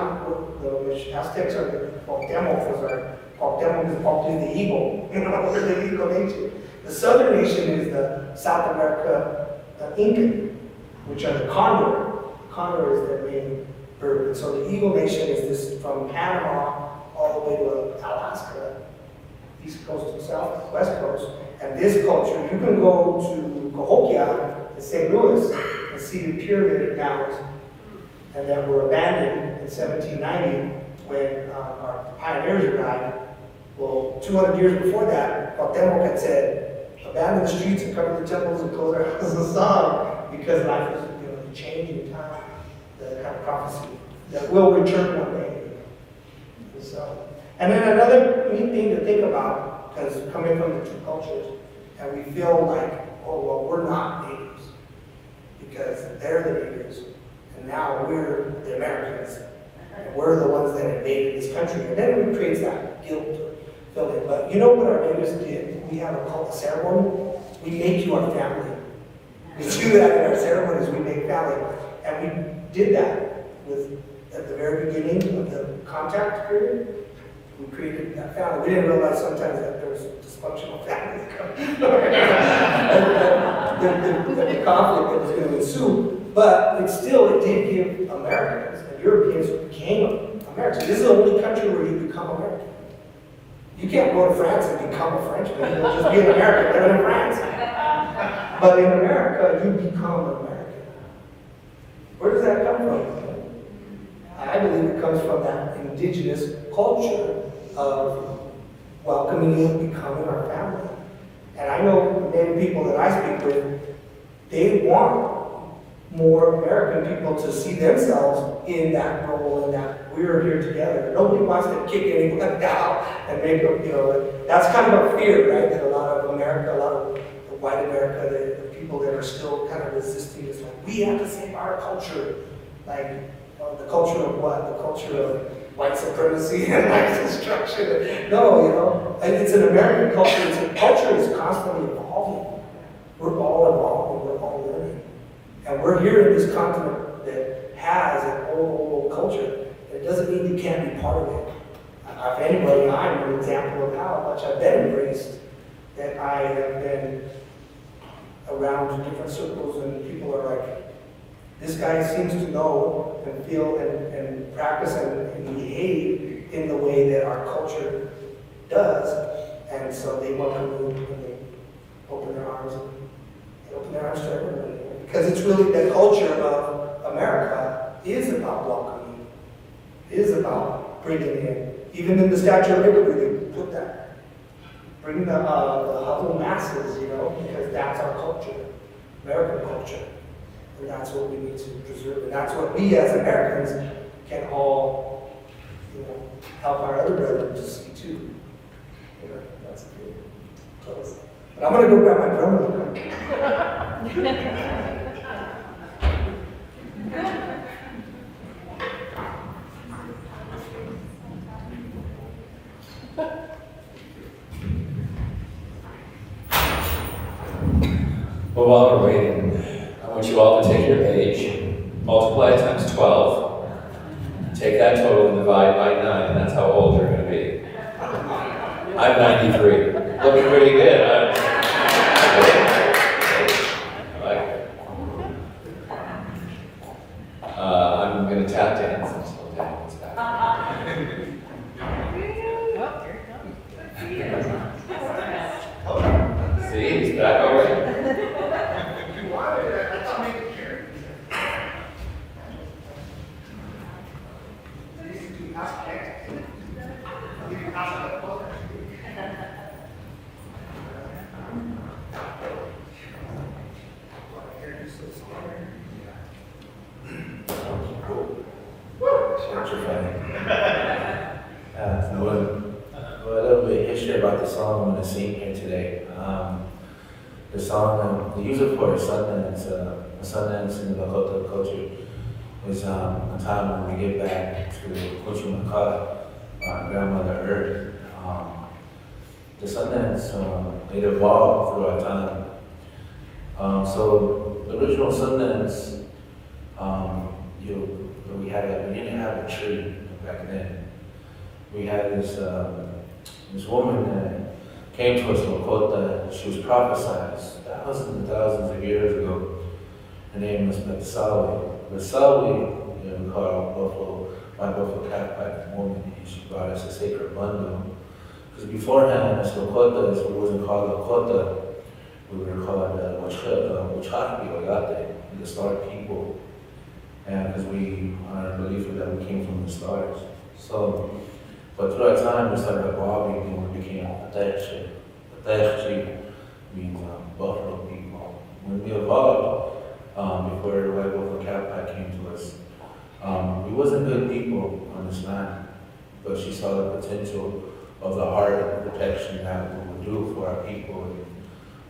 Aztecs are the Cuauhtémoc is the eagle. We're the Eagle Nation. The southern nation is the South America Incan, which are the condor. condor is their main bird. And so the Eagle Nation is this from Panama all the way to Alaska, east coast to south, west coast. And this culture, you can go to Cahokia in St. Louis and see the pyramid mounds, and that were abandoned in 1790 when our pioneers arrived. Well, 200 years before that, Cuauhtemoc had said, abandon the streets and cover the temples and close our houses of song, because life was changing time, the kind of prophecy that will return one day. So, and then another neat thing to think about, because coming from the two cultures, and we feel like, oh, well, we're not natives, because they're the natives, and now we're the Americans, and we're the ones that invaded this country, and then it creates that guilt feeling. But you know what our natives did? We have a cult ceremony. We make you our family. We do that in our ceremonies. We make family, and we did that with at the very beginning of the contact period. We created that family. We didn't realize sometimes that there was dysfunctional families coming. the conflict that was going to ensue. But it did give Americans and Europeans who became Americans. This is the only country where you become American. You can't go to France and become a Frenchman. You'll just be an American living in France. But in America, you become an American. Where does that come from? I believe it comes from that indigenous culture of welcoming you and becoming our family. And I know many people that I speak with, they want more American people to see themselves in that role, and that we're here together. Nobody wants to kick anyone down and make them, that's kind of a fear, right? That a lot of America, a lot of the white America, the people that are still kind of resisting this, like, we have to save our culture. Like, the culture of what? The culture of white supremacy and white destruction. No, and it's an American culture. It's a culture is constantly evolving. We're all evolving. We're all learning. And we're here in this continent that has an old culture. It doesn't mean you can't be part of it. If anybody, I'm an example of how much I've been embraced, that I have been around different circles and people are like, this guy seems to know and feel and practice and behave in the way that our culture does. And so they welcome you and they open their arms to everyone. Because it's really the culture of America is about welcoming, is about bringing in. Even in the Statue of Liberty, they put that. Bring the huddled masses, because that's our culture, American culture. And that's what we need to preserve. And that's what we as Americans can all, help our other brethren to see too. That's good. Close. But I'm going to go grab my drum. Well, while we're waiting, I want you all to take your age, multiply it times 12, take that total and divide by 9, and that's how old you're going to be. I'm 93. Looking pretty good. I like it. I'm going to tap dance until Dan gets back. See, he's back already. A little bit of history about the song I'm going to sing here today. The song, the use it for a Sundance in the Lakota culture is a time when we get back to Kuchumaka, our grandmother Earth. The Sundance, it evolved through our time. So the original Sundance, we didn't have a tree back then. We had this woman that came to us from Lakota. She was prophesied thousands and thousands of years ago. Her name was Metsawe. the Sawi, we call her Buffalo, my Buffalo Cat Pipe woman, and she brought us a sacred bundle. Because beforehand, as Lakota, we wasn't called Lakota, we were called Wachaki Oyate, the star people. And because our belief was that we came from the stars. So, but throughout time, we started evolving and we became Ateche. Ateche means buffalo people. When we evolved, before the white Buffalo Cat Pipe came to us, we wasn't good people on this land, but she saw the potential of the heart and protection that we would do for our people.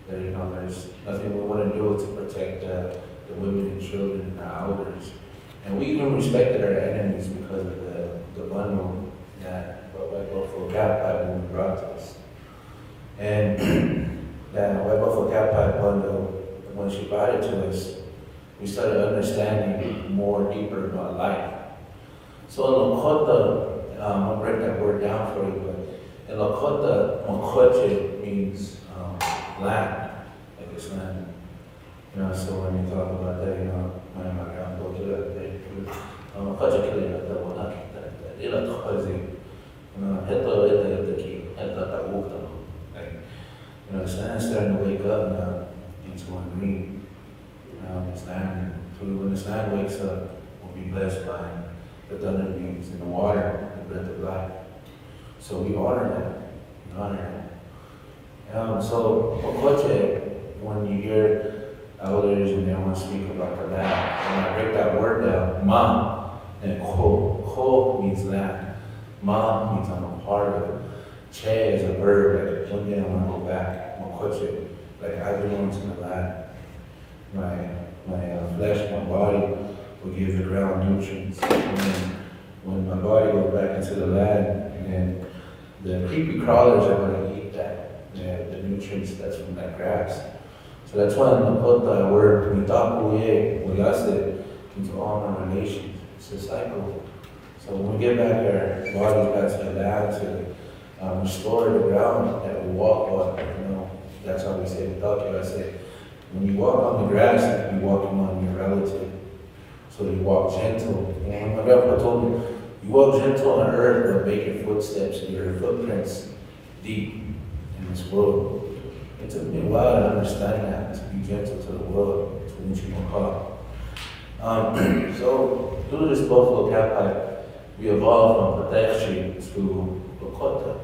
And that, there's nothing we want to do to protect the women and children and our elders. And we even respected our enemies because of the bundle that White Buffalo Cat Pipe woman brought to us. And that White Buffalo Cat Pipe bundle, when she brought it to us, we started understanding more deeper about life. So in Lakota, I'll break that word down for you, but in Lakota, Mokoche means land, like it's land. So when you talk about that, my grandpa go to that, Mokoche kili na ta wana kita, ila tkazi, heta ki, heta ta ukta. It's starting to wake up now into one green. When the sand wakes up, we'll be blessed by the thunder beams and the water, the breath of life. So we honor that. We honor that. So, Okoche, when you hear elders and they want to speak about the land, when I break that word down, Ma and Ko means land. Ma means I'm a part of it. Che is a verb, like one day I'm going to go back. Okoche, like I belong to the land. My flesh, my body will give the ground nutrients. And then when my body goes back into the land, and then the creepy crawlers are going to eat that, the nutrients that's from that grass. So that's why in the Lakota word, mitakuye, uyase, means all our relations. It's a cycle. So when we get back our bodies back to the land to restore the ground that we walk on, that's how we say mitakuye. I say, when you walk on the grass, you're walking on your relative. So you walk gentle. And my grandpa told me, you walk gentle on earth, but make your footsteps and your footprints deep in this world. It took me a while to understand that, to be gentle to the world, to which you can call. So through this Buffalo Cat Pipe, we evolved from Patekshi to Lakota.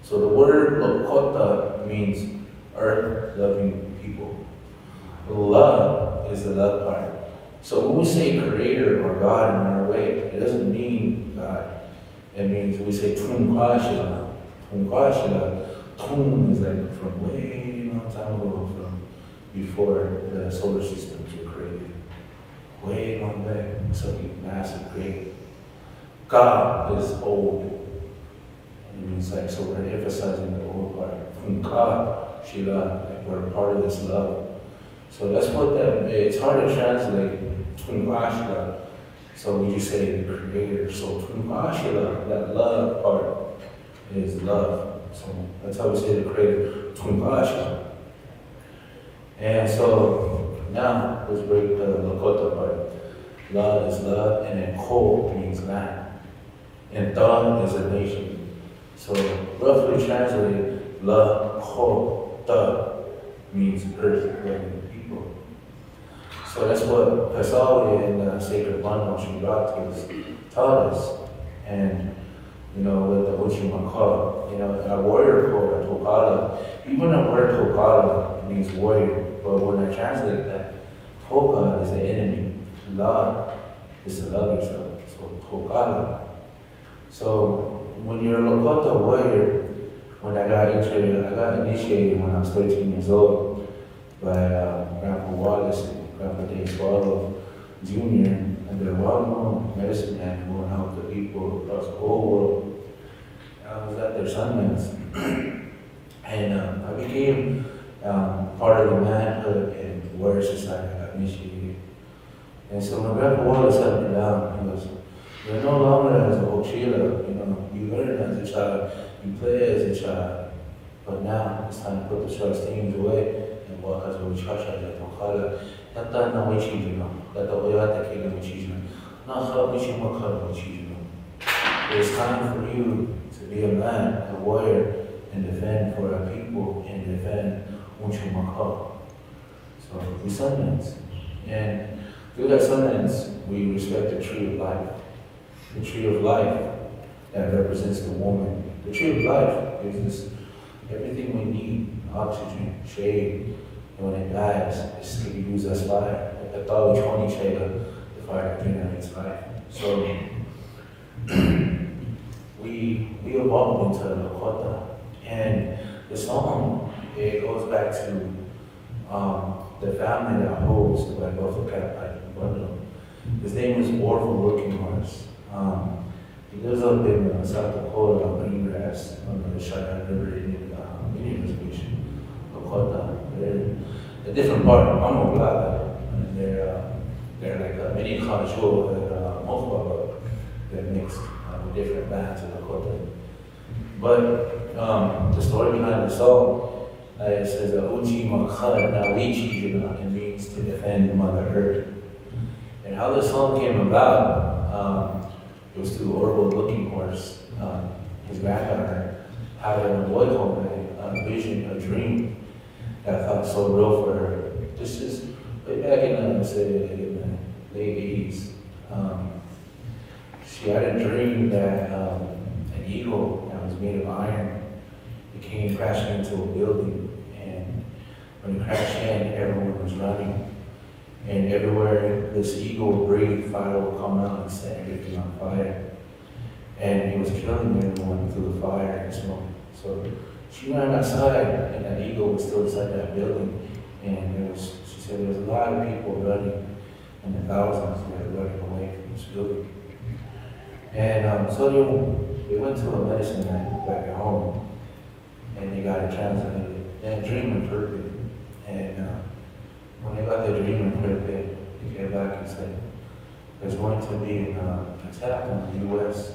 So the word Lakota means earth-loving people. Love is the love part. So when we say creator or God in our way, it doesn't mean God. It means we say Tumkwashila. Tumkwashila. Tum is like from way long time ago, from before the solar systems were created. Way long way. Something massive, great. God is old. It means like, so we're emphasizing the old part. Tumkwashila, like we're a part of this love. So that's what it's hard to translate, Tumkwashila. So we just say the creator. So Tumkwashila, that love part, is love. So that's how we say the creator, Tumkwashila. And so now let's break the Lakota part. La is love, and then Ko means land. And Da is a nation. So roughly translated, La, Ko, Da means earth-loving. So that's what Pasawi and the sacred bundle she brought to us, taught us. And, with the Uchimakala, our warrior code, Tokala, even the word Tokala means warrior, but when I translate that, Toka is the enemy, La is to love yourself, so Tokala. So when you're a Lakota warrior, when I got initiated when I was 13 years old by Grandpa Wallace, Grandpa Dave Swallow Jr., and they're well-known medicine man who will help the people across the whole world. I was at their Sundance, and I became part of the manhood and warrior society. I got initiated. And so when Grandpa Wallace sat me down, he goes, "You're no longer as a Ochila, you learn as a child, you play as a child, but now it's time to put the trust teams away and walk as a Uchasha, Tata na wichijino, tata oyata kega wichijino. Na ha wichimakara wichijino. It's time for you to be a man, a warrior, and defend for our people and defend Unchumakara. So we Sundance. And through that Sundance, we respect the tree of life. The tree of life that represents the woman. The tree of life gives us everything we need, oxygen, shade, and when it dies, it's to be used as fire. The thought which one the fire that generates life. So we evolved into Lakota. And the song, it goes back to the family that holds the Black Buffalo Cat like bundle. His name is Orville Working Horse. He lives up in South Dakota on Greengrass, on the Cheyenne River Indian Reservation, Lakota. They're a different part of Mamoglaga, and they're like a mini Kanashua and Mokbaba that mixed with different bands of Lakota. But the story behind the song, it says, Uchi Makha Nawichi, it means to defend Mother Earth. And how the song came about, it was through Orville Looking Horse, his granddaughter, having a boy home, a vision, a dream that felt so real for her. This is way back in the late 80s. She had a dream that an eagle that was made of iron came crashing into a building, and when it crashed in, everyone was running. And everywhere this eagle breathed, fire would come out and set everything on fire. And it was killing everyone through the fire and smoke. So she ran outside, and that eagle was still inside that building. And she said there was a lot of people running, in the thousands that were running away from this building. And so they went to a medicine man back at home, and they got it translated. They had dream interpreted. And when they got their dream interpreted, they came back and said, there's going to be an attack on the U.S.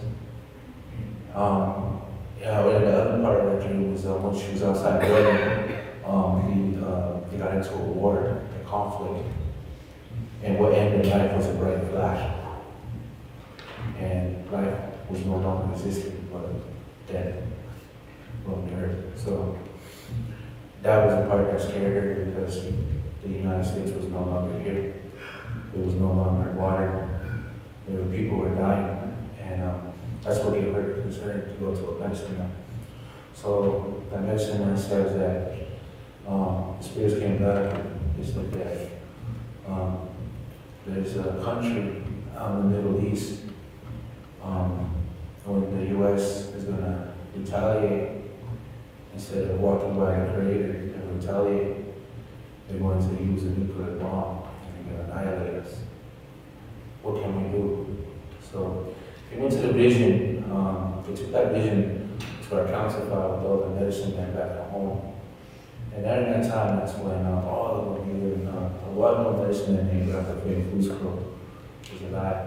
And the other part of that dream was when she was outside running, they got into a war, a conflict. And what ended life was a bright flash. And life was no longer existing, but death on the earth. So that was the part that scared her, because the United States was no longer here. There was no longer water. People were dying. And that's what gave her concern to go to a medicine man. So that medicine man says that the spirits came back and they said that there's a country out in the Middle East when the U.S. is going to retaliate. Instead of walking by the Creator and retaliate, they're going to use a nuclear bomb and they're going to annihilate us. What can we do? So they went to the vision, they took that vision to our council file with all the medicine men back at home. And during that time, that's when all of them, even a well-known medicine man named Dr. Fusco was alive.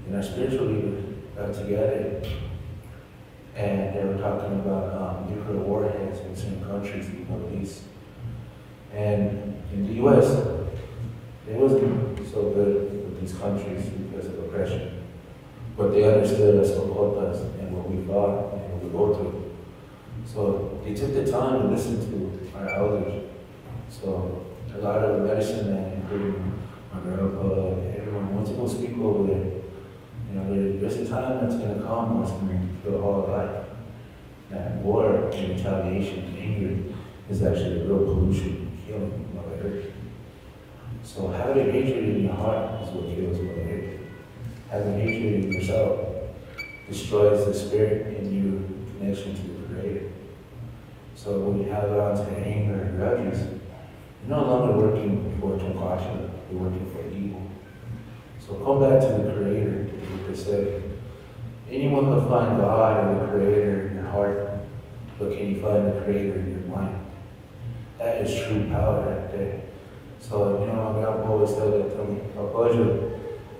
And our spiritual leaders got together, and they were talking about nuclear warheads in certain countries in the Middle East. And in the U.S., it wasn't so good with these countries because of oppression. But they understood us Okotas and what we fought and what we go through. So they took the time to listen to our elders. So a lot of the medicine men, including my grandpa and everyone, wants to go speak over there. You know, there's a time that's going to come where it's going to feel all life. That war and retaliation and anger is actually a real pollution and killing Mother Earth. So having hatred in your heart is what kills Mother Earth. Having hatred in yourself destroys the spirit in you in connection to the Creator. So when you have on to anger and grudges, you're no longer working for Tonkasha, you're working for evil. So come back to the Creator, what they say. Anyone can find God or the Creator in your heart, but can you find the Creator in your mind? That is true power right there. So, you know, my grandpa always said that to me,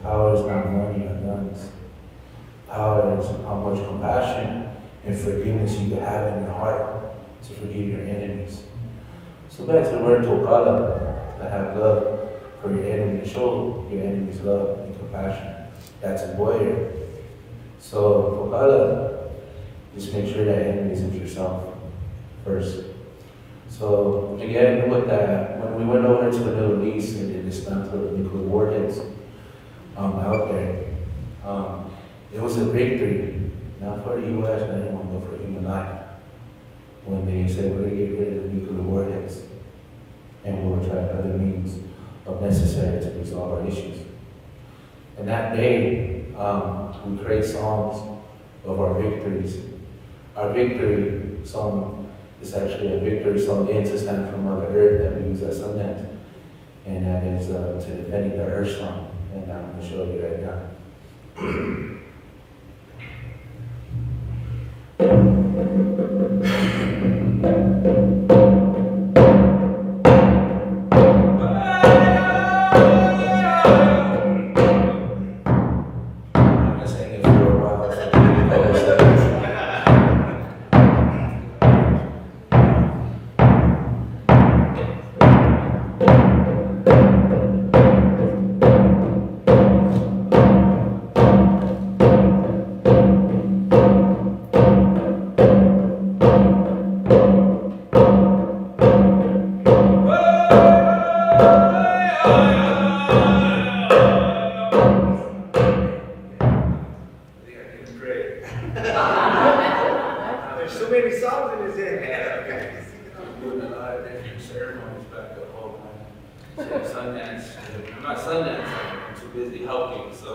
power is not money or guns. Power is how much compassion and forgiveness you can have in your heart to forgive your enemies. So back to the word Tokala. to have love for your enemy, to show your enemies love and compassion. That's a warrior. So, Pokala, just make sure that enemies is yourself first. So, again, with that, when we went over to the Middle East and did dismantle the nuclear warheads out there, it was a victory, not for the U.S., not anyone, but for human life. When they said we're going to get rid of the nuclear warheads and we'll try other means of necessary to resolve our issues. And that day, we create songs of our victories. Our victory song is actually a victory song to stand for Mother Earth that we use at Sundance. And that is to defending the Earth song. And I'm going to show you right now. There's so many songs in his head. Doing a lot of different ceremonies back at home. Sundance. I'm not Sundance, I'm too busy helping, so.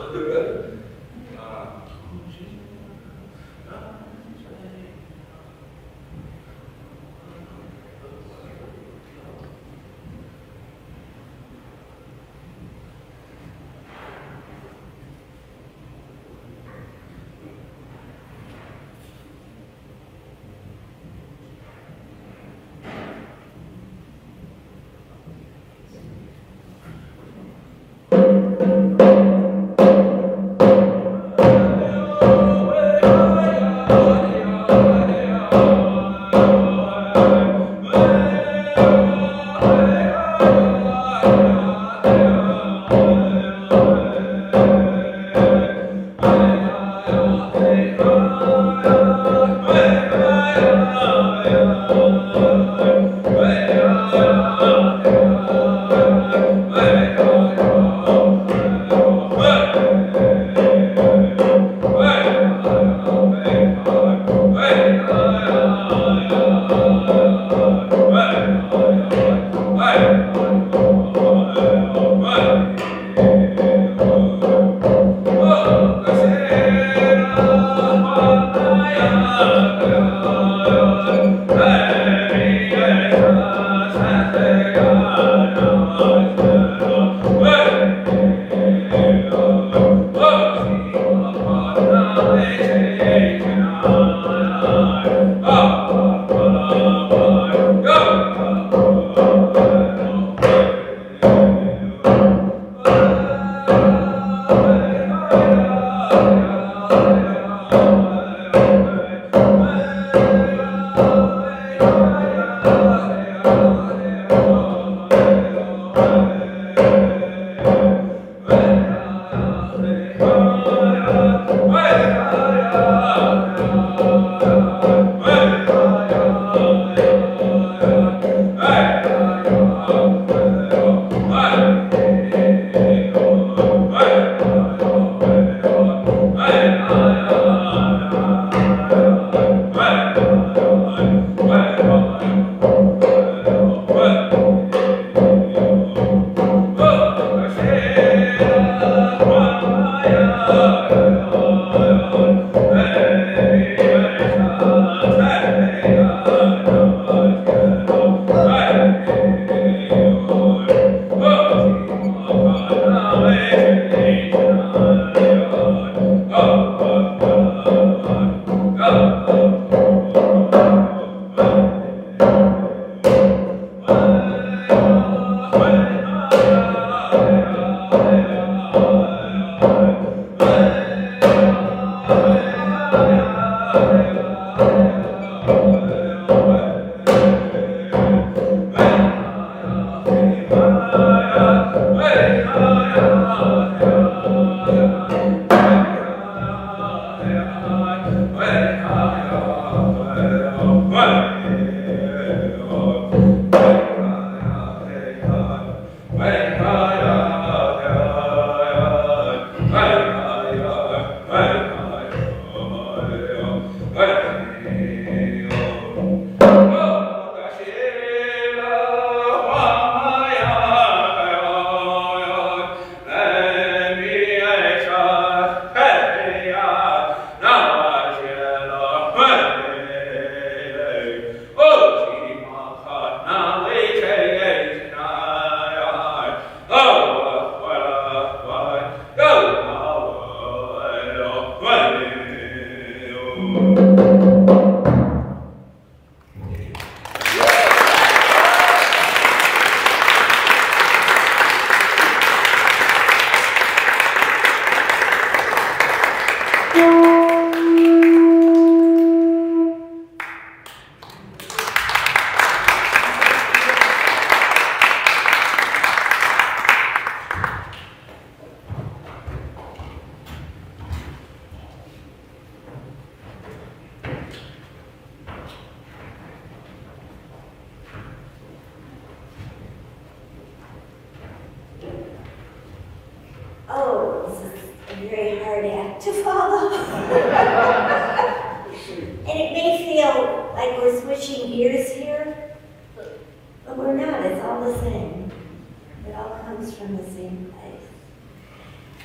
to follow. And it may feel like we're switching gears here, but we're not. It's all the same. It all comes from the same place.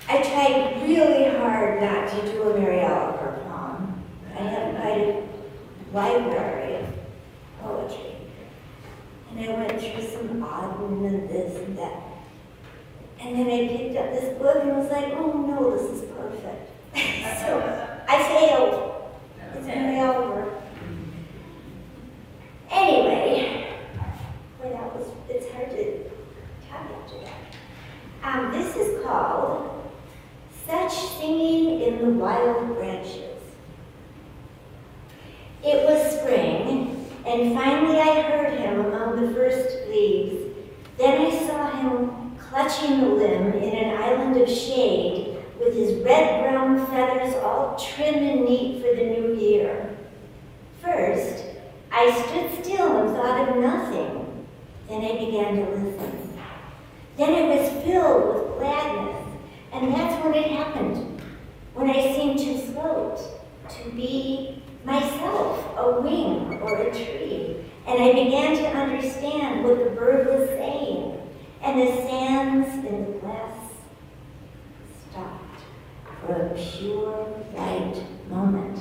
I tried really hard not to do a Mary Oliver poem. I have quite a library of poetry. And I went through some Auden and this and that. And then I picked up this book and was like, oh no, this is perfect. So I failed. It's Mary Oliver. Anyway, it's hard to talk after that. This is called Such Singing in the Wild Branches. It was spring, and finally I heard him among the first leaves. Then I saw him clutching the limb in an island of shade, with his red-brown feathers all trim and neat for the new year. First, I stood still and thought of nothing. Then I began to listen. Then I was filled with gladness, and that's when it happened, when I seemed to float, to be myself, a wing or a tree, and I began to understand what the bird was saying, and the sands in the glass stopped for a pure, light moment,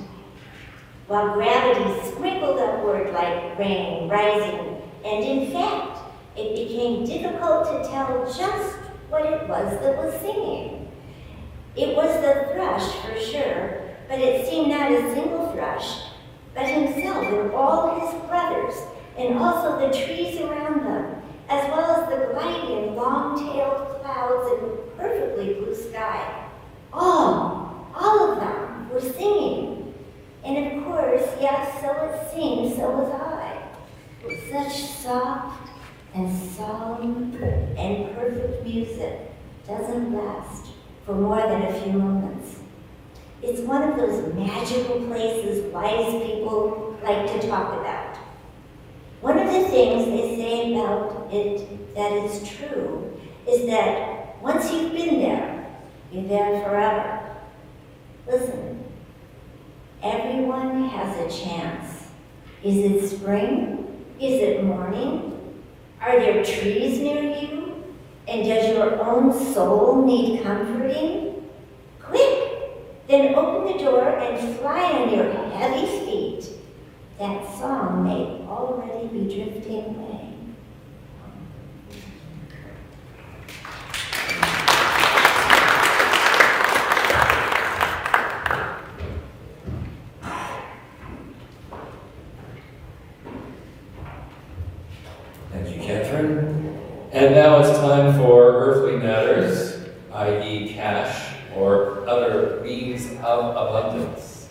while gravity sprinkled upward like rain rising, and in fact, it became difficult to tell just what it was that was singing. It was the thrush for sure, but it seemed not a single thrush, but himself and all his brothers, and also the trees around them, as well as the gliding, long-tailed clouds in the perfectly blue sky. All of them were singing. And of course, yes, so it seemed, so was I. With such soft and solemn and perfect music doesn't last for more than a few moments. It's one of those magical places wise people like to talk about. One of the things they say about it that is true is that once you've been there, you're there forever. Listen, everyone has a chance. Is it spring? Is it morning? Are there trees near you? And does your own soul need comforting? Quick! Then open the door and fly on your heavy feet. That song may already be drifting away. Thank you, Catherine. And now it's time for earthly matters, i.e. cash or other means of abundance.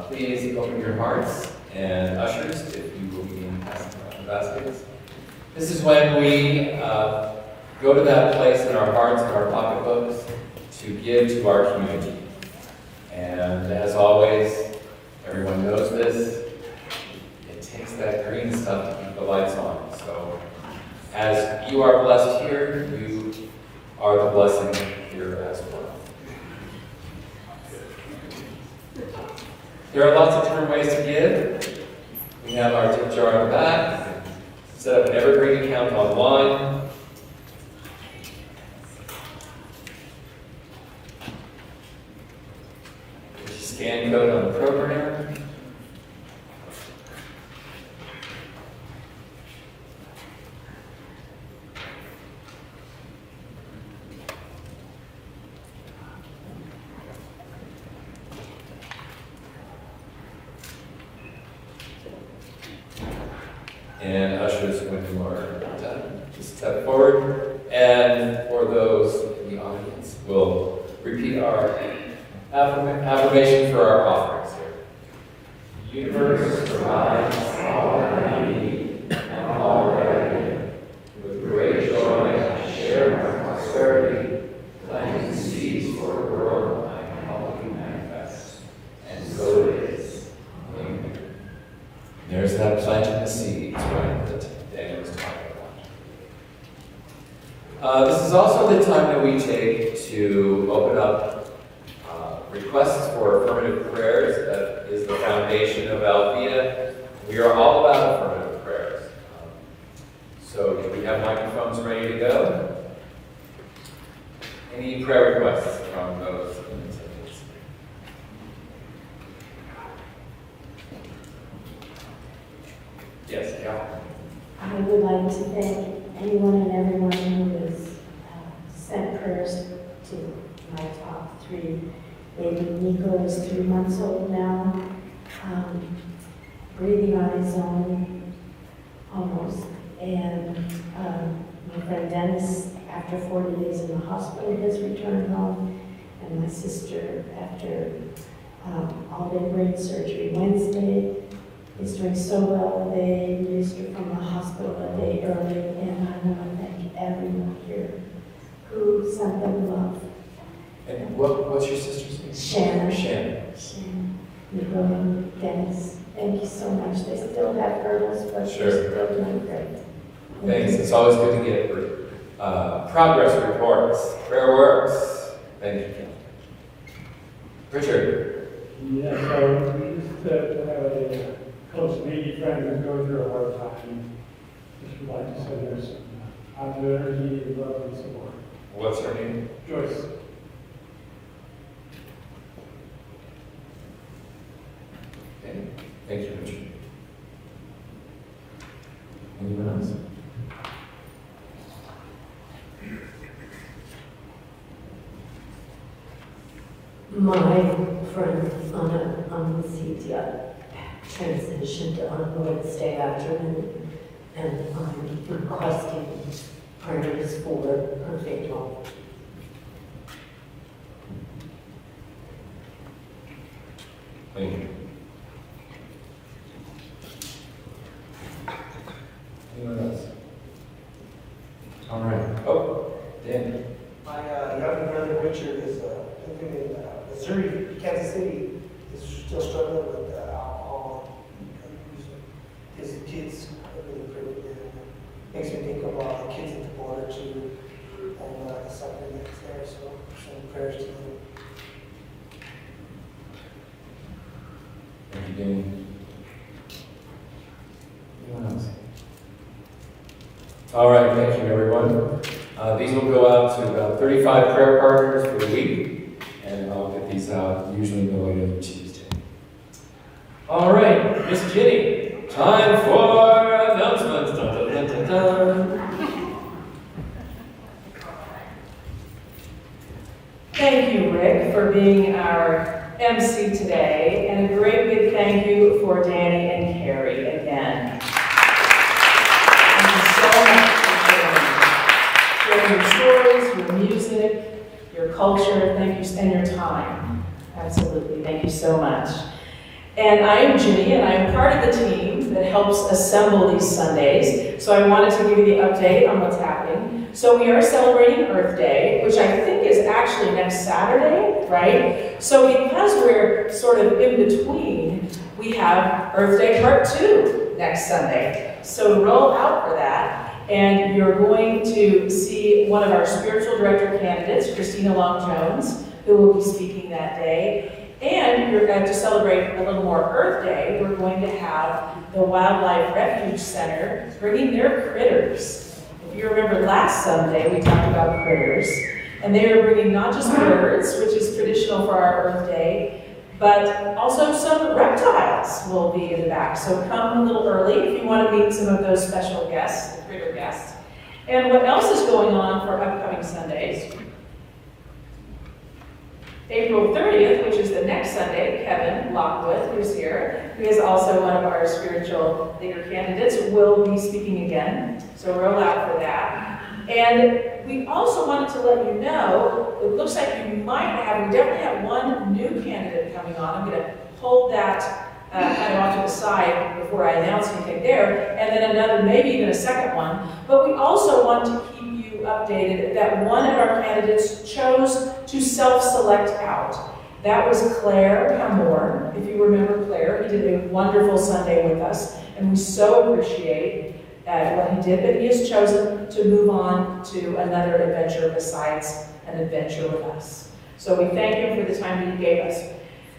Please open your hearts, and ushers, if you will begin passing around the baskets. This is when we go to that place in our hearts and our pocketbooks to give to our community. And as always, everyone knows this, it takes that green stuff to keep the lights on. So as you are blessed here, you are the blessing here as well. There are lots of different ways to give. We have our tip jar on the back. Set up an evergreen account online. Scan code on the program. And ushers, when you are done, just step forward. And for those in the audience, we'll repeat our affirmation for our offerings here. Universe provides all that I need and all that I give. With great joy, I share my prosperity, planting seeds for a world I can help you manifest. And so it is. Amen. There's that planting the seeds, right, that Daniel was talking about. This is also the time that we take to open up requests for affirmative prayers. That is the foundation of Althea. We are all about affirmative prayers. So if we have microphones ready to go. Any prayer requests from those in attendance? Yes, Cal? I would like to thank anyone and everyone who has sent prayers to my top three. Baby Nico is 3 months old now, breathing on his own, almost. And my friend Dennis, after 40 days in the hospital, has returned home. And my sister, after all-day brain surgery Wednesday, is doing so well. They released her from the hospital a day early, and I want to thank everyone here who sent them love. And what's your sister's name? Shannon. Shannon. Nico and Dennis, thank you so much. They still have hurdles, but Sure. they're still doing great. Thanks. It's always good to get progress reports. Prayer works. Thank you, Cal. Richard? Yeah, so we used to have a close lady friend who's going through a hard time. Just would like to send her some positive energy, love, and support. What's her name? Joyce. Okay. Thank you, Richard. Anyone else? My friend Anna Lucia transitioned to ongoing stay afternoon, and I'm requesting prayers for her faithful. Thank you. Anyone else? All right. Oh, Dan. My younger brother Richard is living in Missouri, Kansas City, is still struggling with alcohol abuse. His kids are really pretty good. Makes me think of the kids at the border too, and the suffering that's there. So some prayers to them. Thank you, Dan. Anyone else? All right, thank you, everyone. These will go out to about 35 prayer partners for the week, and I'll get these out usually no later than Tuesday. All right, Miss Jenny, time for announcements. Dun, dun, dun, dun, dun. Thank you, Rick, for being our MC today, and a great big thank you for Danny and Carrie again. Thank you so much for sharing your stories, your music, your culture. Thank you, and your time. Absolutely, thank you so much. And I am Ginny, and I am part of the team that helps assemble these Sundays. So I wanted to give you the update on what's happening. So we are celebrating Earth Day, which I think is actually next Saturday, right? So because we're sort of in between, we have Earth Day Part 2 next Sunday. So roll out for that. And you're going to see one of our spiritual director candidates, Christina Long-Jones, who will be speaking that day. And you're going to celebrate a little more Earth Day. We're going to have the Wildlife Refuge Center bringing their critters. If you remember last Sunday, we talked about critters. And they are bringing not just birds, which is traditional for our Earth Day, but also some reptiles will be in the back. So come a little early if you want to meet some of those special guests, the critter guests. And what else is going on for upcoming Sundays? April 30th, which is the next Sunday, Kevin Lockwood, who's here, who is also one of our spiritual leader candidates, will be speaking again. So roll out for that. And we also wanted to let you know, it looks like we definitely have one new candidate coming on. I'm going to hold that kind of off to the side before I announce anything there, and then another, maybe even a second one. But we also want to keep you updated that one of our candidates chose to self-select out. That was Claire Hamor. If you remember Claire, he did a wonderful Sunday with us, and we so appreciate what he did, but he has chosen to move on to another adventure besides an adventure with us. So we thank him for the time that he gave us.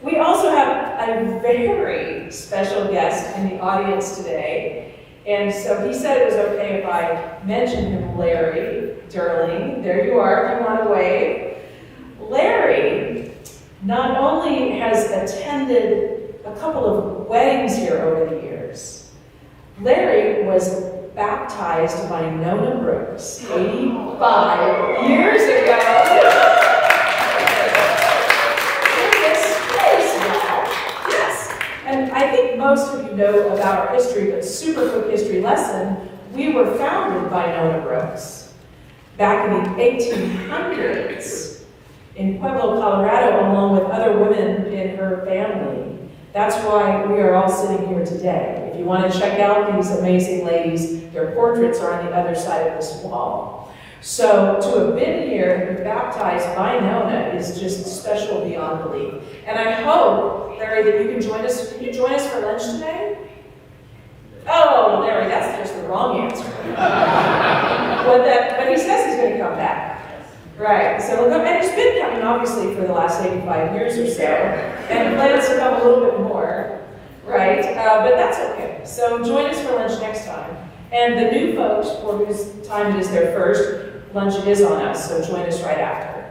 We also have a very special guest in the audience today. And so he said it was okay if I mentioned him, Larry Durling. There you are, if you want to wave. Larry not only has attended a couple of weddings here over the years, Larry was baptized by Nona Brooks 85 years ago. And I think most of you know about our history, but super quick history lesson, we were founded by Nona Brooks back in the 1800s in Pueblo, Colorado, along with other women in her family. That's why we are all sitting here today. If you want to check out these amazing ladies, their portraits are on the other side of this wall. So to have been here and be baptized by Nona is just special beyond belief. And I hope, Larry, that you can join us. Can you join us for lunch today? Oh, Larry, that's just the wrong answer. But he says he's going to come back. Right, so we'll come, and he's been coming obviously for the last 85 years or so, and plans to come a little bit more, right? But that's okay. So join us for lunch next time. And the new folks, for whose time it is their first, lunch is on us, so join us right after.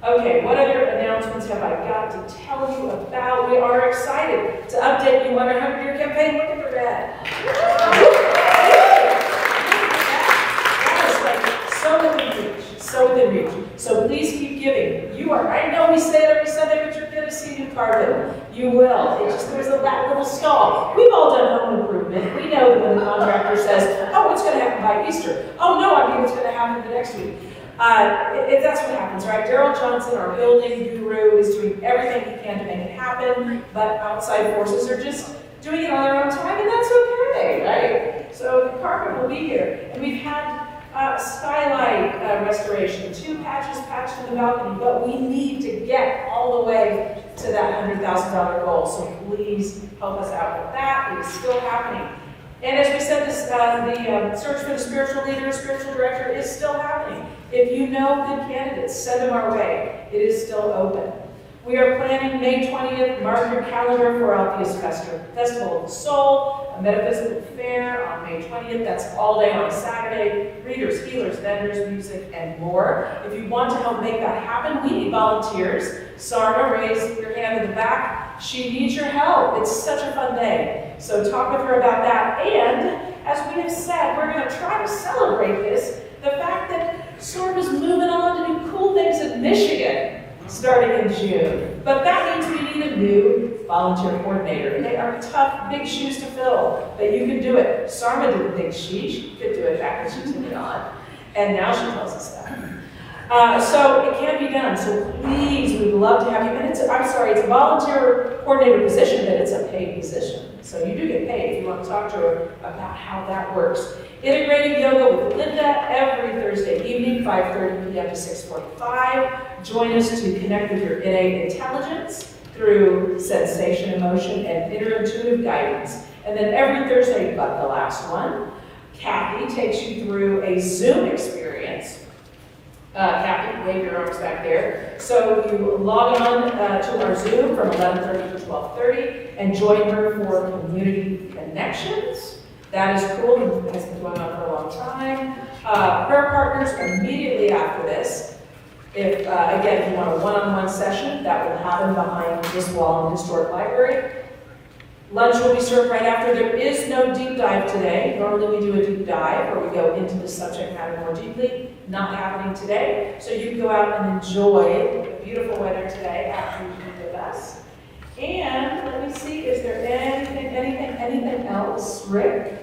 Okay, what other announcements have I got to tell you about? We are excited to update you on our 100-year campaign. Look at the red. So within reach. So please keep giving. You are, I know we say it every Sunday, but you're going to see new carpet. You will. It's just, there's that little stall. We've all done home improvement. We know that when the contractor says, oh, it's going to happen by Easter. Oh, no, I mean, it's going to happen the next week. That's what happens, right? Daryl Johnson, our building guru, is doing everything he can to make it happen, but outside forces are just doing it on their own time, and that's okay, right? So the carpet will be here. And we've had skylight restoration, 2 patches patched in the balcony, but we need to get all the way to that $100,000 goal. So please help us out with that. It is still happening. And as we said, the search for the spiritual leader, spiritual director is still happening. If you know good candidates, send them our way. It is still open. We are planning May 20th, mark your calendar for Althea's Festival of the Soul, a metaphysical fair on May 20th. That's all day on a Saturday. Readers, healers, vendors, music, and more. If you want to help make that happen, we need volunteers. Sarah, raise your hand in the back. She needs your help. It's such a fun day. So talk with her about that. And as we have said, we're going to try to celebrate this, the fact that SORM is moving on to do cool things in Michigan starting in June. But that means we need a new volunteer coordinator. They are tough, big shoes to fill, but you can do it. Sarma didn't think she could do it back when she took it on, and now she tells us that. So it can be done, so please, we'd love to have you. And it's a volunteer coordinator position, but it's a paid position. So you do get paid if you want to talk to her about how that works. Integrated yoga with Linda every Thursday evening, 5:30 p.m. to 6:45. Join us to connect with your innate intelligence through sensation, emotion, and intuitive guidance. And then every Thursday, but the last one, Kathy takes you through a Zoom experience. Kathy, wave your arms back there. So you log on to our Zoom from 11:30 to 12:30 and join her for community connections. That is cool. It has been going on for a long time. Prayer partners immediately after this. If, again, if you want a one-on-one session, that will happen behind this wall in the Historic Library. Lunch will be served right after. There is no deep dive today. Normally we do a deep dive where we go into the subject matter more deeply. Not happening today. So you can go out and enjoy the beautiful weather today after you eat with us. And let me see, is there anything else? Rick?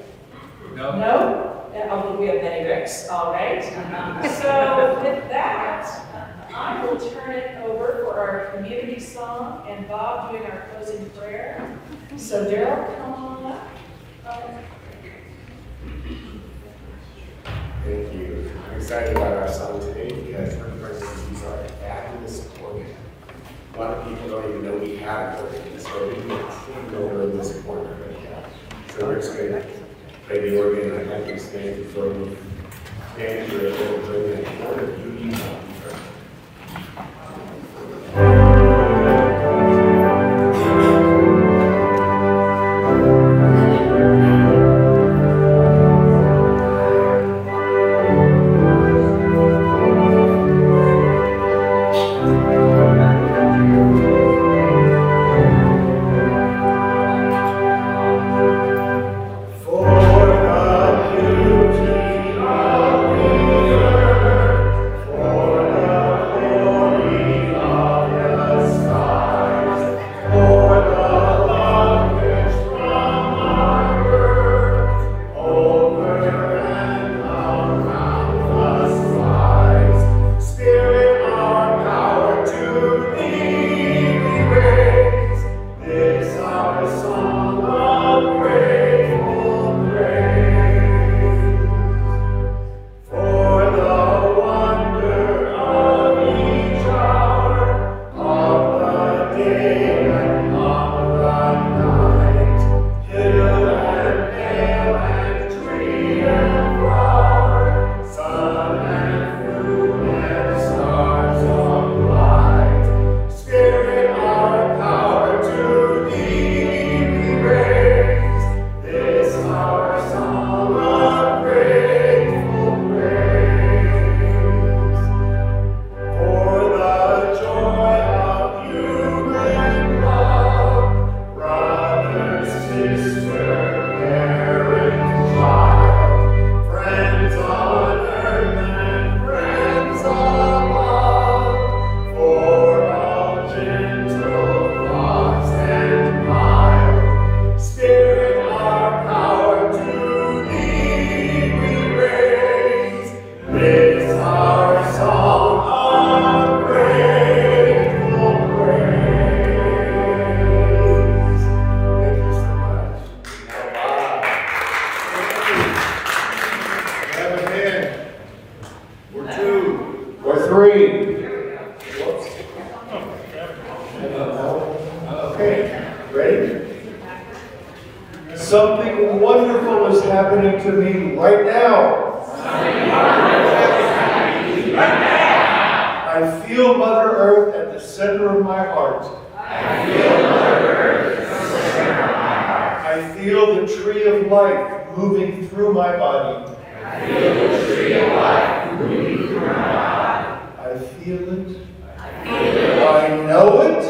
No. No? Oh, we have many Ricks. All right. So with that, I will turn it over for our community song and Bob doing our closing prayer. So Daryl, come on up. Thank you. I'm excited about our song today because these are fabulous organ. A lot of people don't even know we have an organ, so we can take over in this corner. So we're just going to play the organ and I'd like to stand before you. Stand for a little bit and order beauty. Okay, ready? Something wonderful is happening to me right now. I feel Mother Earth at the center of my heart. I feel the tree of life moving through my body. I feel it. I know it.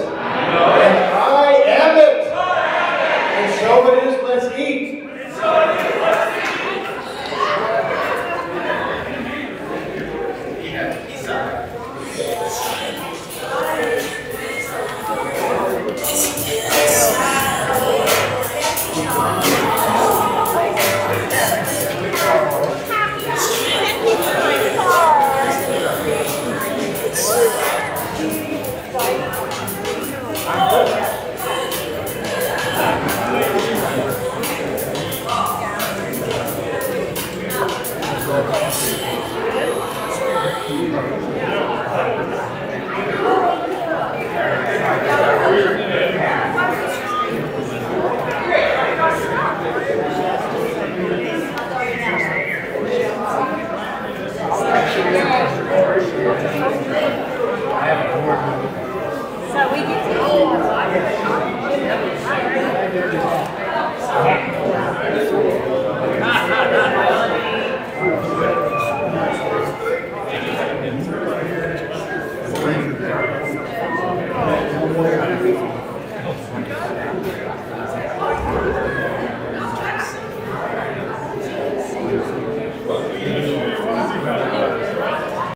And I am it. And so it is, let's eat.